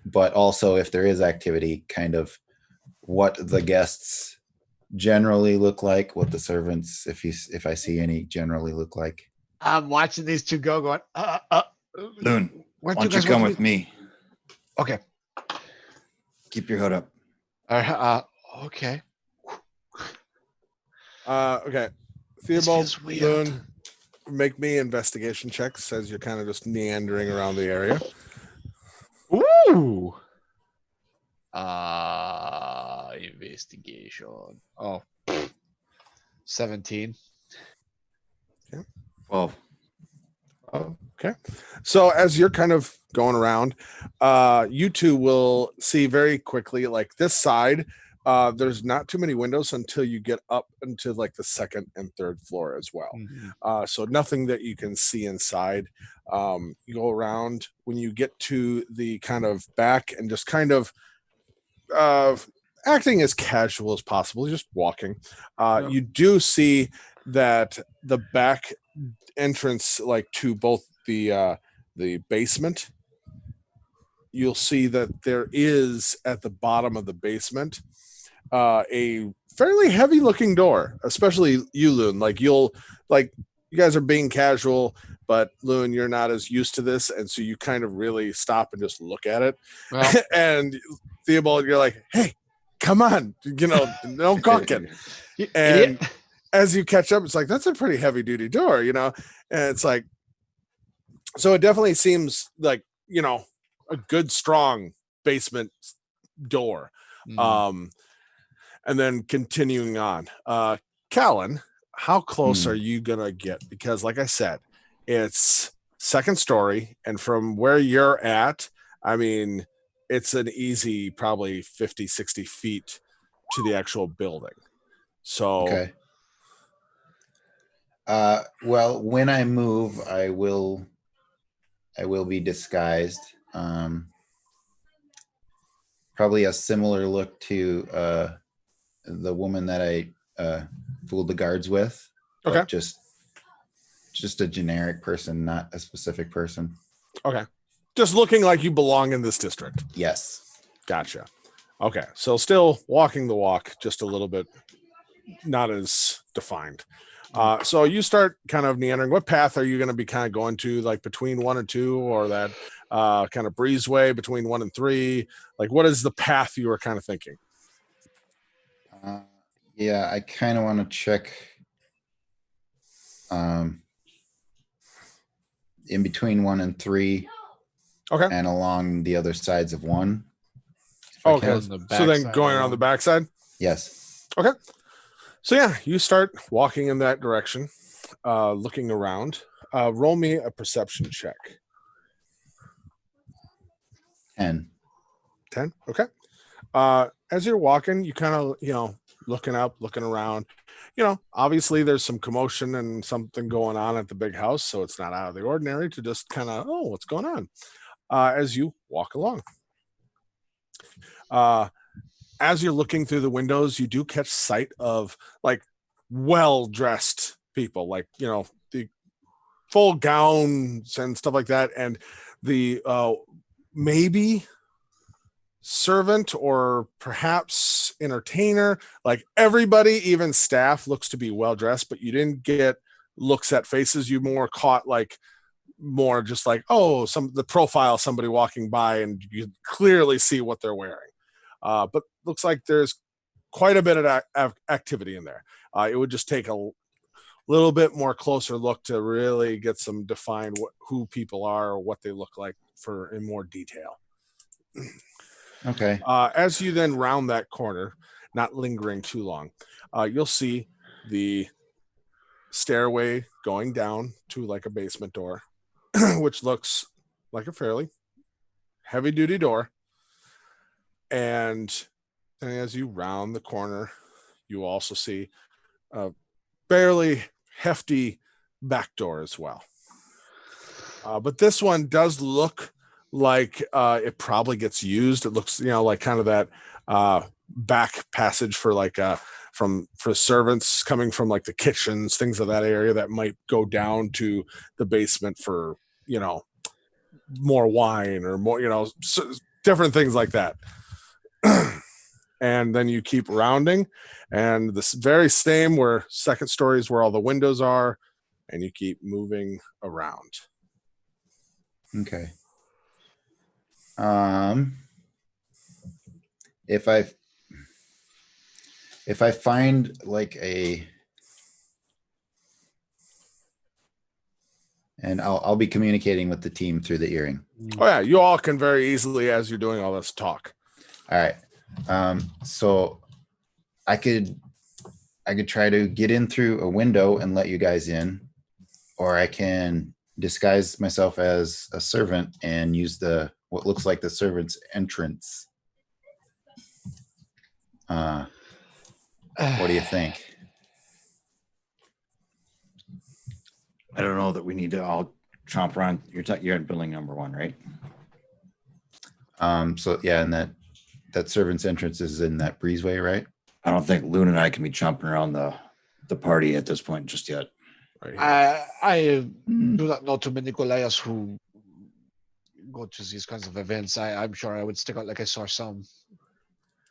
But also if there is activity, kind of what the guests generally look like, what the servants, if I see any, generally look like. I'm watching these two going. Loon, why Where'd don't you come want with me? Okay. Keep your hood up. Okay. Okay. This Theobald, feels weird. Loon, make me investigation checks as you're kind of just meandering around the area. Ooh. Investigation. Oh. 17. 12. Okay. So as you're kind of going around, you two will see very quickly, like this side, there's not too many windows until you get up into like the second and third floor as well. So nothing that you can see inside. You go around when you get to the kind of back and just kind of acting as casual as possible, just walking. You do see that the back entrance, like to both the basement, you'll see that there is at the bottom of the basement a fairly heavy looking door, especially you, Loon. You guys are being casual, but Loon, you're not as used to this, and so you kind of really stop and just look at it. Well, And Theobald, you're like, hey, come on, no gawking. you And idiot. as you catch up, it's like, that's a pretty heavy duty door, and it's like, so it definitely seems like, a good, strong basement door. And then continuing on, Callan, how close are you going to get? Because like I said, it's second story. And from where you're at, I mean, it's an easy, probably 50, 60 feet to the actual building. So, Okay. Well, when I move, I will be disguised. Probably a similar look to the woman that I fooled the guards with. but Okay. Just a generic person, not a specific person. okay. Just looking like you belong in this district. Yes. Gotcha. Okay. So still walking the walk, just a little bit not as defined. So you start kind of meandering. What path are you going to be kind of going to, like between 1 and 2, or that kind of breezeway between 1 and 3? Like, what is the path you were kind of thinking? Yeah, I kind of want to check in between 1 and 3 Okay. and along the other sides of 1. if I Okay. can. On the So then backside going around the along. backside. Yes. So yeah, you start walking in that direction, looking around. Roll me a perception check. 10. 10. Okay. As you're walking, you kind of, looking up, looking around. Obviously there's some commotion and something going on at the big house, so it's not out of the ordinary to just kind of, oh, what's going on? As you walk along. As you're looking through the windows, you do catch sight of like well-dressed people, like, the full gowns and stuff like that. And the maybe servant or perhaps entertainer, like everybody, even staff, looks to be well dressed, but you didn't get looks at faces. You more caught like more just like, oh, the profile, somebody walking by, and you clearly see what they're wearing. But looks like there's quite a bit of activity in there. It would just take a little bit more closer look to really get some define who people are or what they look like in more detail. Okay. As you then round that corner, not lingering too long, you'll see the stairway going down to like a basement door, which looks like a fairly heavy duty door. And as you round the corner, you also see a fairly hefty back door as well. But this one does look like it probably gets used. It looks, like kind of that back passage for like for servants coming from like the kitchens, things of that area that might go down to the basement for, more wine or more, different things like that. And then you keep rounding, and this very same where second story is where all the windows are, and you keep moving around. Okay. If I find like and I'll be communicating with the team through the earring. Oh yeah, you all can very easily, as you're doing all this, talk. All right. So I could try to get in through a window and let you guys in, or I can disguise myself as a servant and use what looks like the servant's entrance. What do you think? I don't know that we need to all chomp around. You're in building number 1, right? So yeah, and that servant's entrance is in that breezeway, right? I don't think Loon and I can be chomping around the party at this point just yet. Right here. I do not know too many Goliaths who go to these kinds of events. I'm sure I would stick out like I saw some.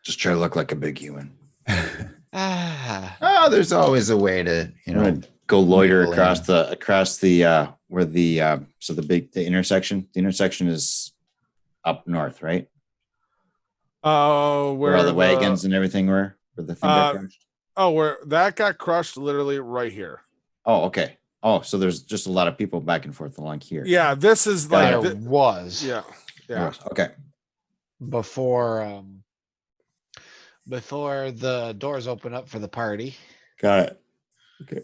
Just try to look like a big human. Oh, there's always a way to, I'm gonna go loiter mingle across the where the intersection. The intersection is up north, right? Where all the wagons and everything were, where the thing got crushed. Oh, where that got crushed, literally right here. Oh, okay. Oh, so there's just a lot of people back and forth along here. Yeah, this is like There was. yeah. Okay. Before the doors open up for the party. Got it. Okay.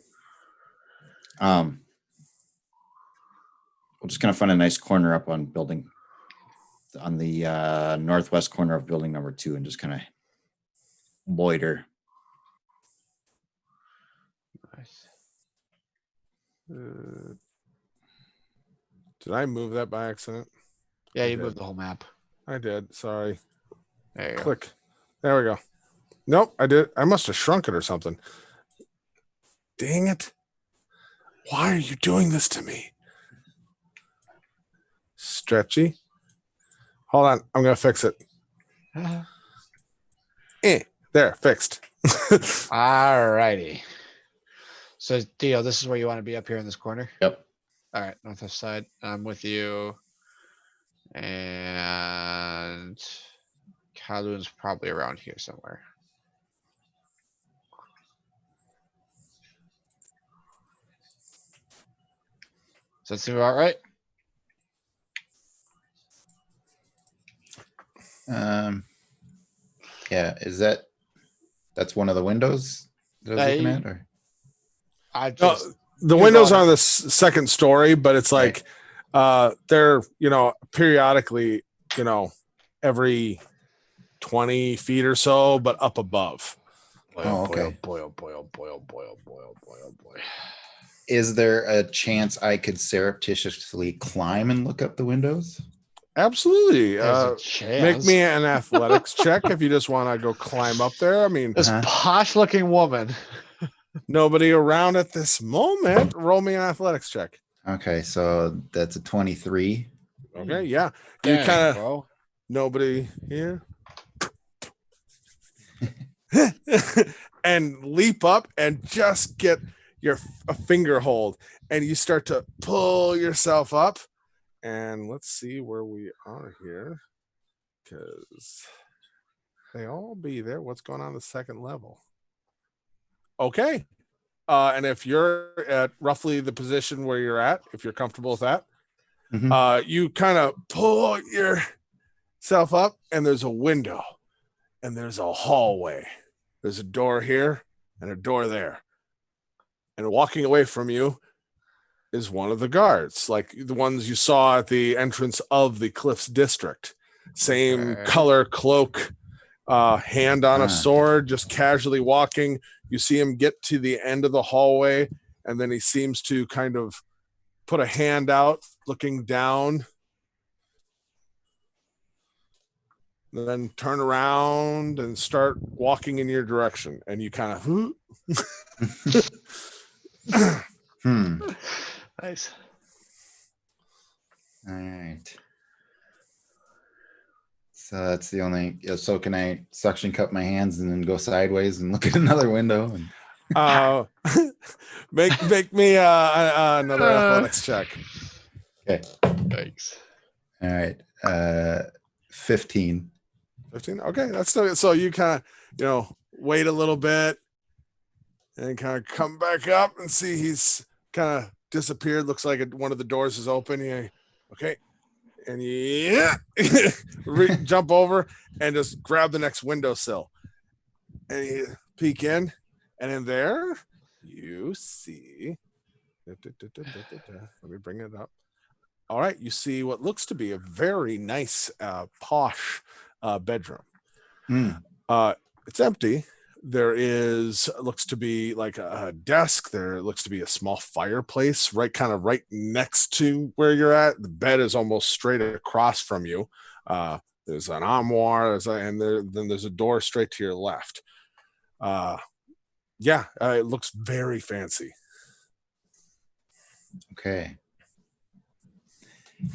We'll just kind of find a nice corner up on the northwest corner of building number 2 and just kind of loiter. Nice. Did I move that by accident? Yeah, you did. moved the whole map. I did. Sorry. There you go. Click. There we go. Nope, I did. I must have shrunk it or something. Dang it. Why are you doing this to me? Stretchy. Hold on. I'm going to fix it. There, fixed. All righty. So, Theo, this is where you want to be up here in this corner? Yep. All right, northwest side. I'm with you. And Kowloon's probably around here somewhere. Does that seem about right? Yeah, that's one of the windows that I was looking at, or I No, just the You're windows going are on the second story, but it's like they're periodically every 20 feet or so, but up above. boy, Oh, oh boy, oh okay. boy, oh boy, oh boy, oh boy, oh boy, oh boy, oh boy. is there a chance I could surreptitiously climb and look up the windows? Absolutely. There's a Make chance. me an athletics check if you just want to go climb up there. I mean, This Uh-huh. posh-looking woman. nobody around at this moment. Roll me an athletics check. Okay, so that's a 23. Okay, yeah. You Dang, kind of bro. nobody here. And leap up and just get a finger hold, and you start to pull yourself up. And let's see where we are here, because they all be there. What's going on the second level? Okay. And if you're at roughly the position where you're at, if you're comfortable with that, Mhm. you kind of pull yourself up, and there's a window, and there's a hallway. There's a door here and a door there. And walking away from you is one of the guards, like the ones you saw at the entrance of the Cliffs District. Same Okay. color cloak, hand on a sword, just casually walking. You see him get to the end of the hallway, and then he seems to kind of put a hand out, looking down, and then turn around and start walking in your direction. And you kind of, Nice. All right. So that's the only. So can I suction cup my hands and then go sideways and look at another window? And make me another athletics check. okay. Thanks. All right. 15. 15. Okay, that's still so you kind of wait a little bit and kind of come back up and see he's kind of disappeared. Looks like one of the doors is open. Okay, and jump over and just grab the next windowsill, and you peek in, and in there you see. Let me bring it up. All right, you see what looks to be a very nice, posh bedroom. It's empty. There looks to be like a desk. There looks to be a small fireplace right next to where you're at. The bed is almost straight across from you. There's an armoire, and then there's a door straight to your left. It looks very fancy. Okay.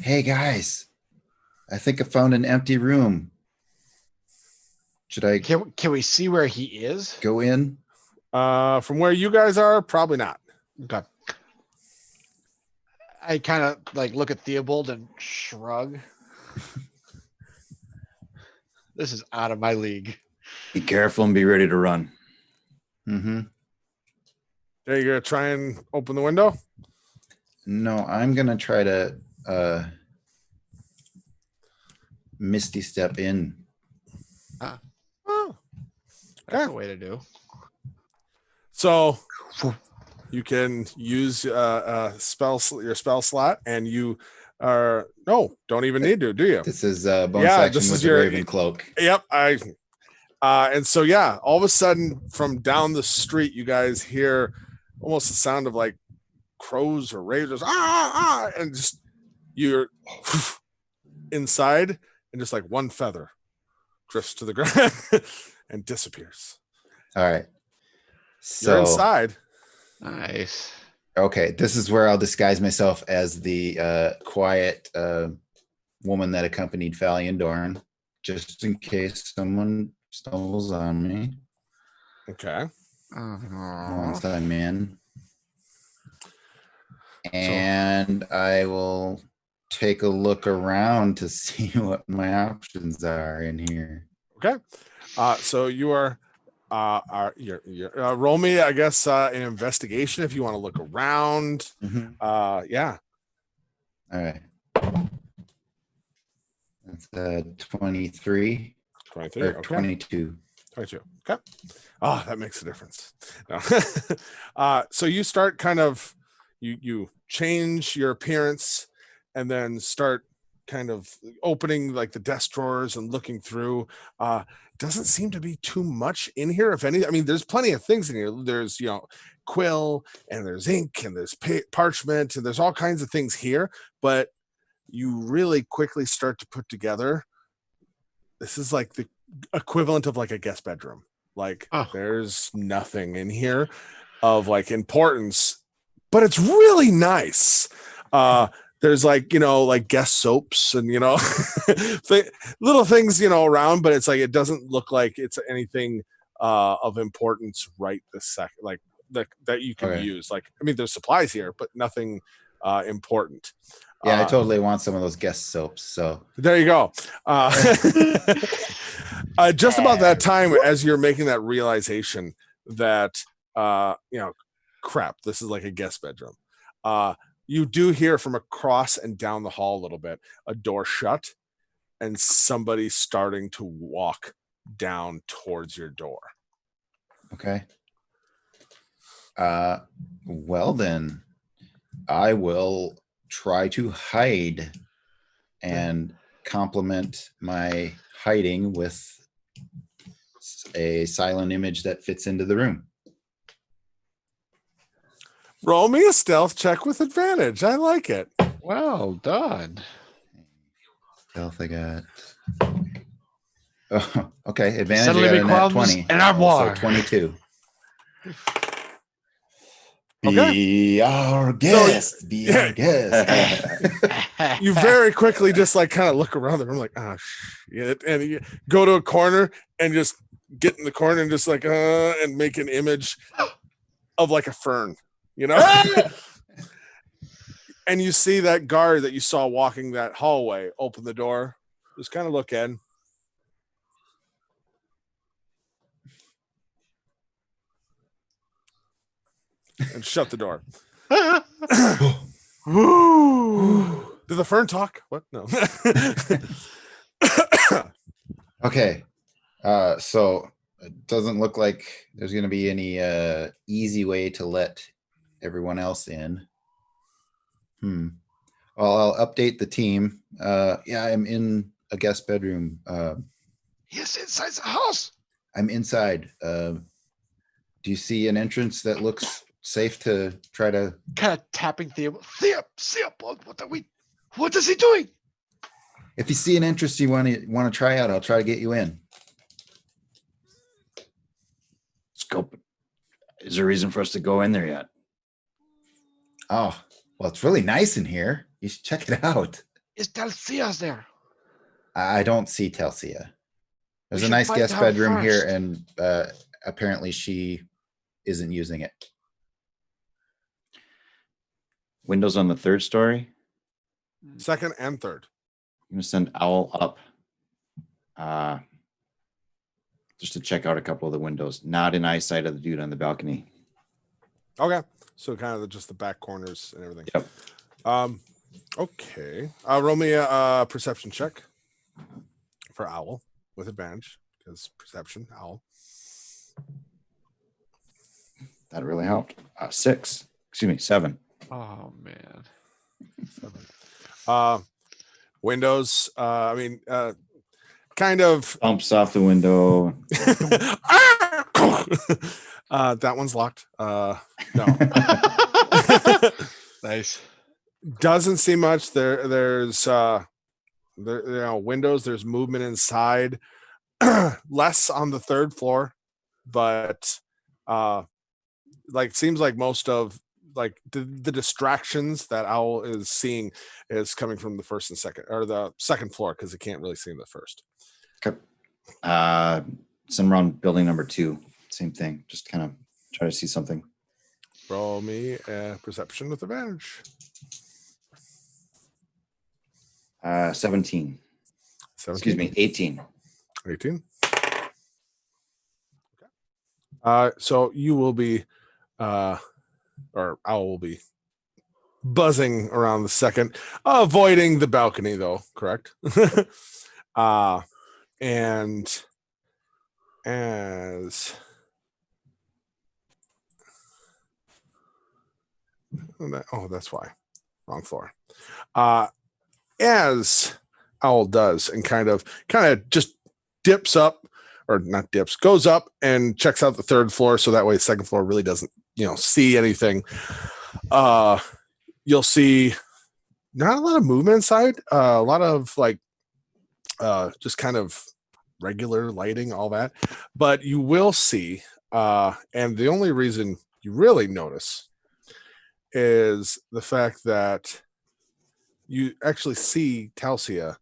Hey guys, I think I found an empty room. Should I Can we see where he is? go in? From where you guys are, probably not. Okay. I kind of look at Theobald and shrug. This is out of my league. Be careful and be ready to run. Mm-hmm. Are you gonna try and open the window? No, I'm gonna try to misty step in. Oh, That's okay. the way to do. So you can use your spell slot, and you are don't even need to, do you? This is bonus Yeah, action this with is the your- Raven Cloak. Yep. And so all of a sudden from down the street, you guys hear almost the sound of like crows or ravens, and just you're inside, and just like one feather drifts to the ground and disappears. All right. You're So inside. Nice. okay, this is where I'll disguise myself as the quiet woman that accompanied Fallion Dorn, just in case someone stumbles on me Okay. once I'm in. And I will take a look around to see what my options are in here. Okay. So you are you're roll me, I guess, an investigation if you want to look around. Yeah. All right. That's 23 23. or Okay. 22. 22. Okay. Oh, that makes a difference. No. So you start kind of you change your appearance and then start kind of opening like the desk drawers and looking through. Doesn't seem to be too much in here, if any. I mean, there's plenty of things in here. There's quill and there's ink and there's parchment and there's all kinds of things here, but you really quickly start to put together. This is like the equivalent of like a guest bedroom. Like there's nothing in here of like importance, but it's really nice. There's like, like guest soaps and, little things, around, but it's like, it doesn't look like it's anything of importance right this second, like that you can use. Like, I mean, there's supplies here, but nothing important. Yeah, I totally want some of those guest soaps. So there you go. Just about that time, as you're making that realization that, crap, this is like a guest bedroom. You do hear from across and down the hall a little bit, a door shut and somebody starting to walk down towards your door. Okay. Well then, I will try to hide and complement my hiding with a silent image that fits into the room. Roll me a stealth check with advantage. I like it. Well done. Stealth I got. Oh, okay. Advantage Suddenly I got a nat becomes 20. an armoire. So 22. Okay. Be our guest. Be our guest. You very quickly just like kind of look around the room like, oh shit. And you go to a corner and just get in the corner and just like, and make an image of like a fern, And you see that guard that you saw walking that hallway open the door, just kind of look in. And shut the door. Did the fern talk? What? No. Okay. So it doesn't look like there's going to be any easy way to let everyone else in. Well, I'll update the team. Yeah, I'm in a guest bedroom. He's inside the house. I'm inside. Do you see an entrance that looks safe to try to? Kind of tapping Theo. Theo, what is he doing? If you see an entrance you want to try out, I'll try to get you in. Scope. Is there a reason for us to go in there yet? Oh, well, it's really nice in here. You should check it out. Is Delcia's there? I don't see Telsia. There's a should nice find guest out bedroom here, first. and apparently she isn't using it. Windows on the third story. Second and third. I'm gonna send Owl up, just to check out a couple of the windows. Not in eyesight of the dude on the balcony. Okay. So kind of just the back corners and everything. Yep. Okay. Roll me a perception check for Owl with advantage because perception, Owl. That really helped. 6. Excuse me, 7. Oh man. 7. Windows. Kind of. Bumps off the window. That one's locked. No. Nice. Doesn't see much. There's windows. There's movement inside. Less on the third floor, but seems like most of the distractions that Owl is seeing is coming from the first and second, or the second floor, because it can't really see in the first. Okay. Send around building number 2. Same thing. Just kind of try to see something. Roll me a perception with advantage. 17. 17? Excuse me, 18. 18. So you will be, or Owl will be buzzing around the second, avoiding the balcony though, correct? And as that's why. Wrong floor. As Owl does and kind of just dips up, or not dips, goes up and checks out the third floor, so that way the second floor really doesn't, see anything. You'll see not a lot of movement inside, a lot of like just kind of regular lighting, all that. But you will see, and the only reason you really notice is the fact that you actually see Talcia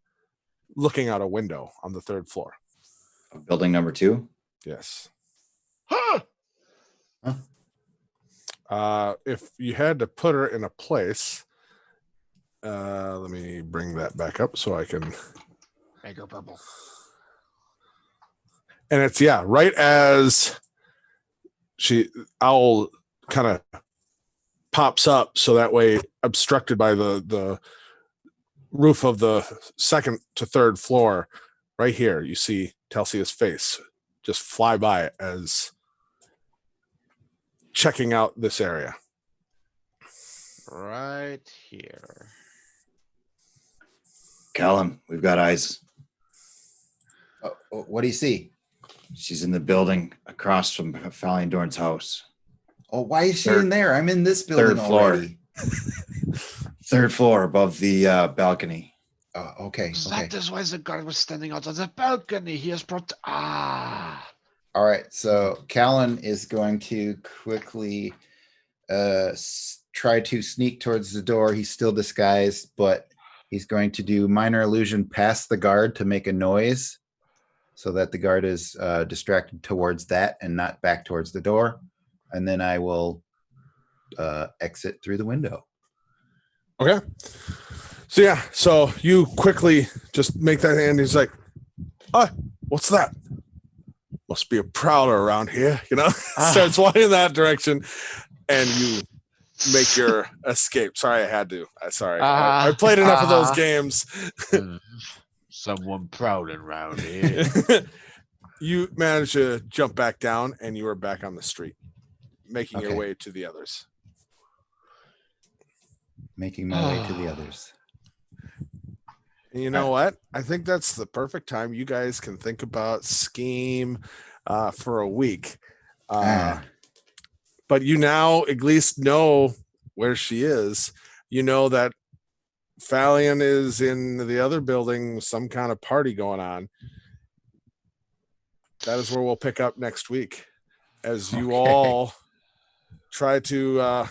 looking out a window on the third floor. Building number 2. Yes. Huh. If you had to put her in a place, let me bring that back up so I can. Make her purple. And it's right as Owl kind of pops up, so that way obstructed by the roof of the second to third floor. Right here, you see Talcia's face just fly by as checking out this area. Right here. Callum, we've got eyes. What do you see? She's in the building across from Fallion-Dorn's house. Oh, why is she Third- in there? I'm in this building third floor. already. 3rd floor above the balcony. Oh, okay. Okay. That is why the guard was standing out on the balcony. He has brought. All right. So Callan is going to quickly try to sneak towards the door. He's still disguised, but he's going to do minor illusion past the guard to make a noise so that the guard is distracted towards that and not back towards the door. And then I will exit through the window. Okay. So you quickly just make that, and he's like, what's that? Must be a prowler around here, starts walking in that direction, and you make your escape. Sorry, I had to. I played enough of those games. Someone prowling around here. You manage to jump back down, and you are back on the street, making your Okay. way to the others. Making my way to the others. And you know what? I think that's the perfect time you guys can think about scheme for a week. But you now at least know where she is. You know that Fallion is in the other building, some kind of party going on. That is where we'll pick up next week as you all try to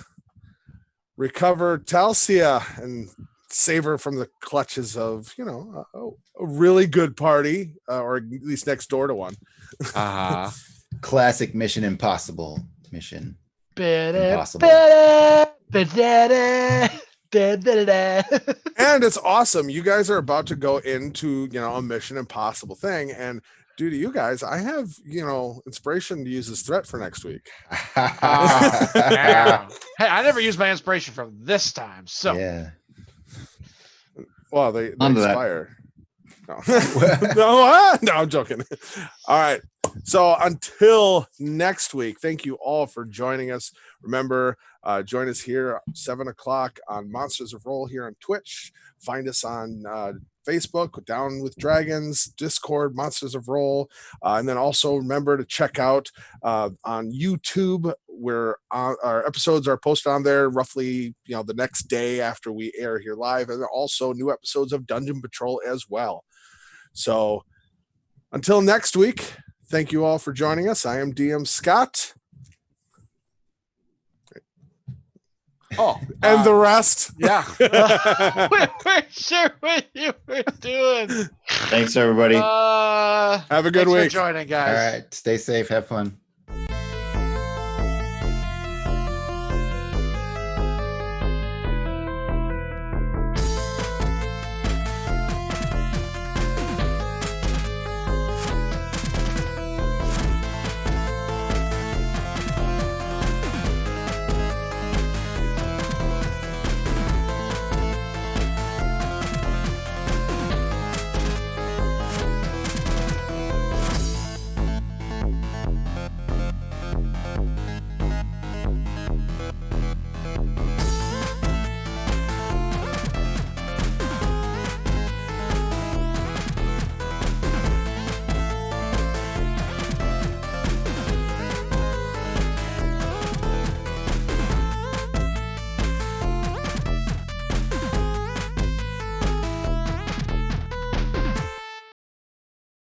recover Talcia and save her from the clutches of, a really good party, or at least next door to one. Classic Mission Impossible mission. Impossible. And it's awesome. You guys are about to go into, a Mission Impossible thing. And due to you guys, I have, inspiration to use this threat for next week. Yeah. Hey, I never used my inspiration from this time. So Yeah. Well, they Onto that. expire. No. No, I'm joking. All right. So until next week, thank you all for joining us. Remember, join us here 7:00 on Monsters of Roll here on Twitch. Find us on Facebook, Down with Dragons, Discord, Monsters of Roll. And then also remember to check out on YouTube, where our episodes are posted on there roughly, the next day after we air here live. And also new episodes of Dungeon Patrol as well. So until next week, thank you all for joining us. I am DM Scott. And the rest. yeah. We weren't sure what you were doing. Thanks, everybody. Have a good Thanks week. for joining, All guys. right. Stay safe. Have fun.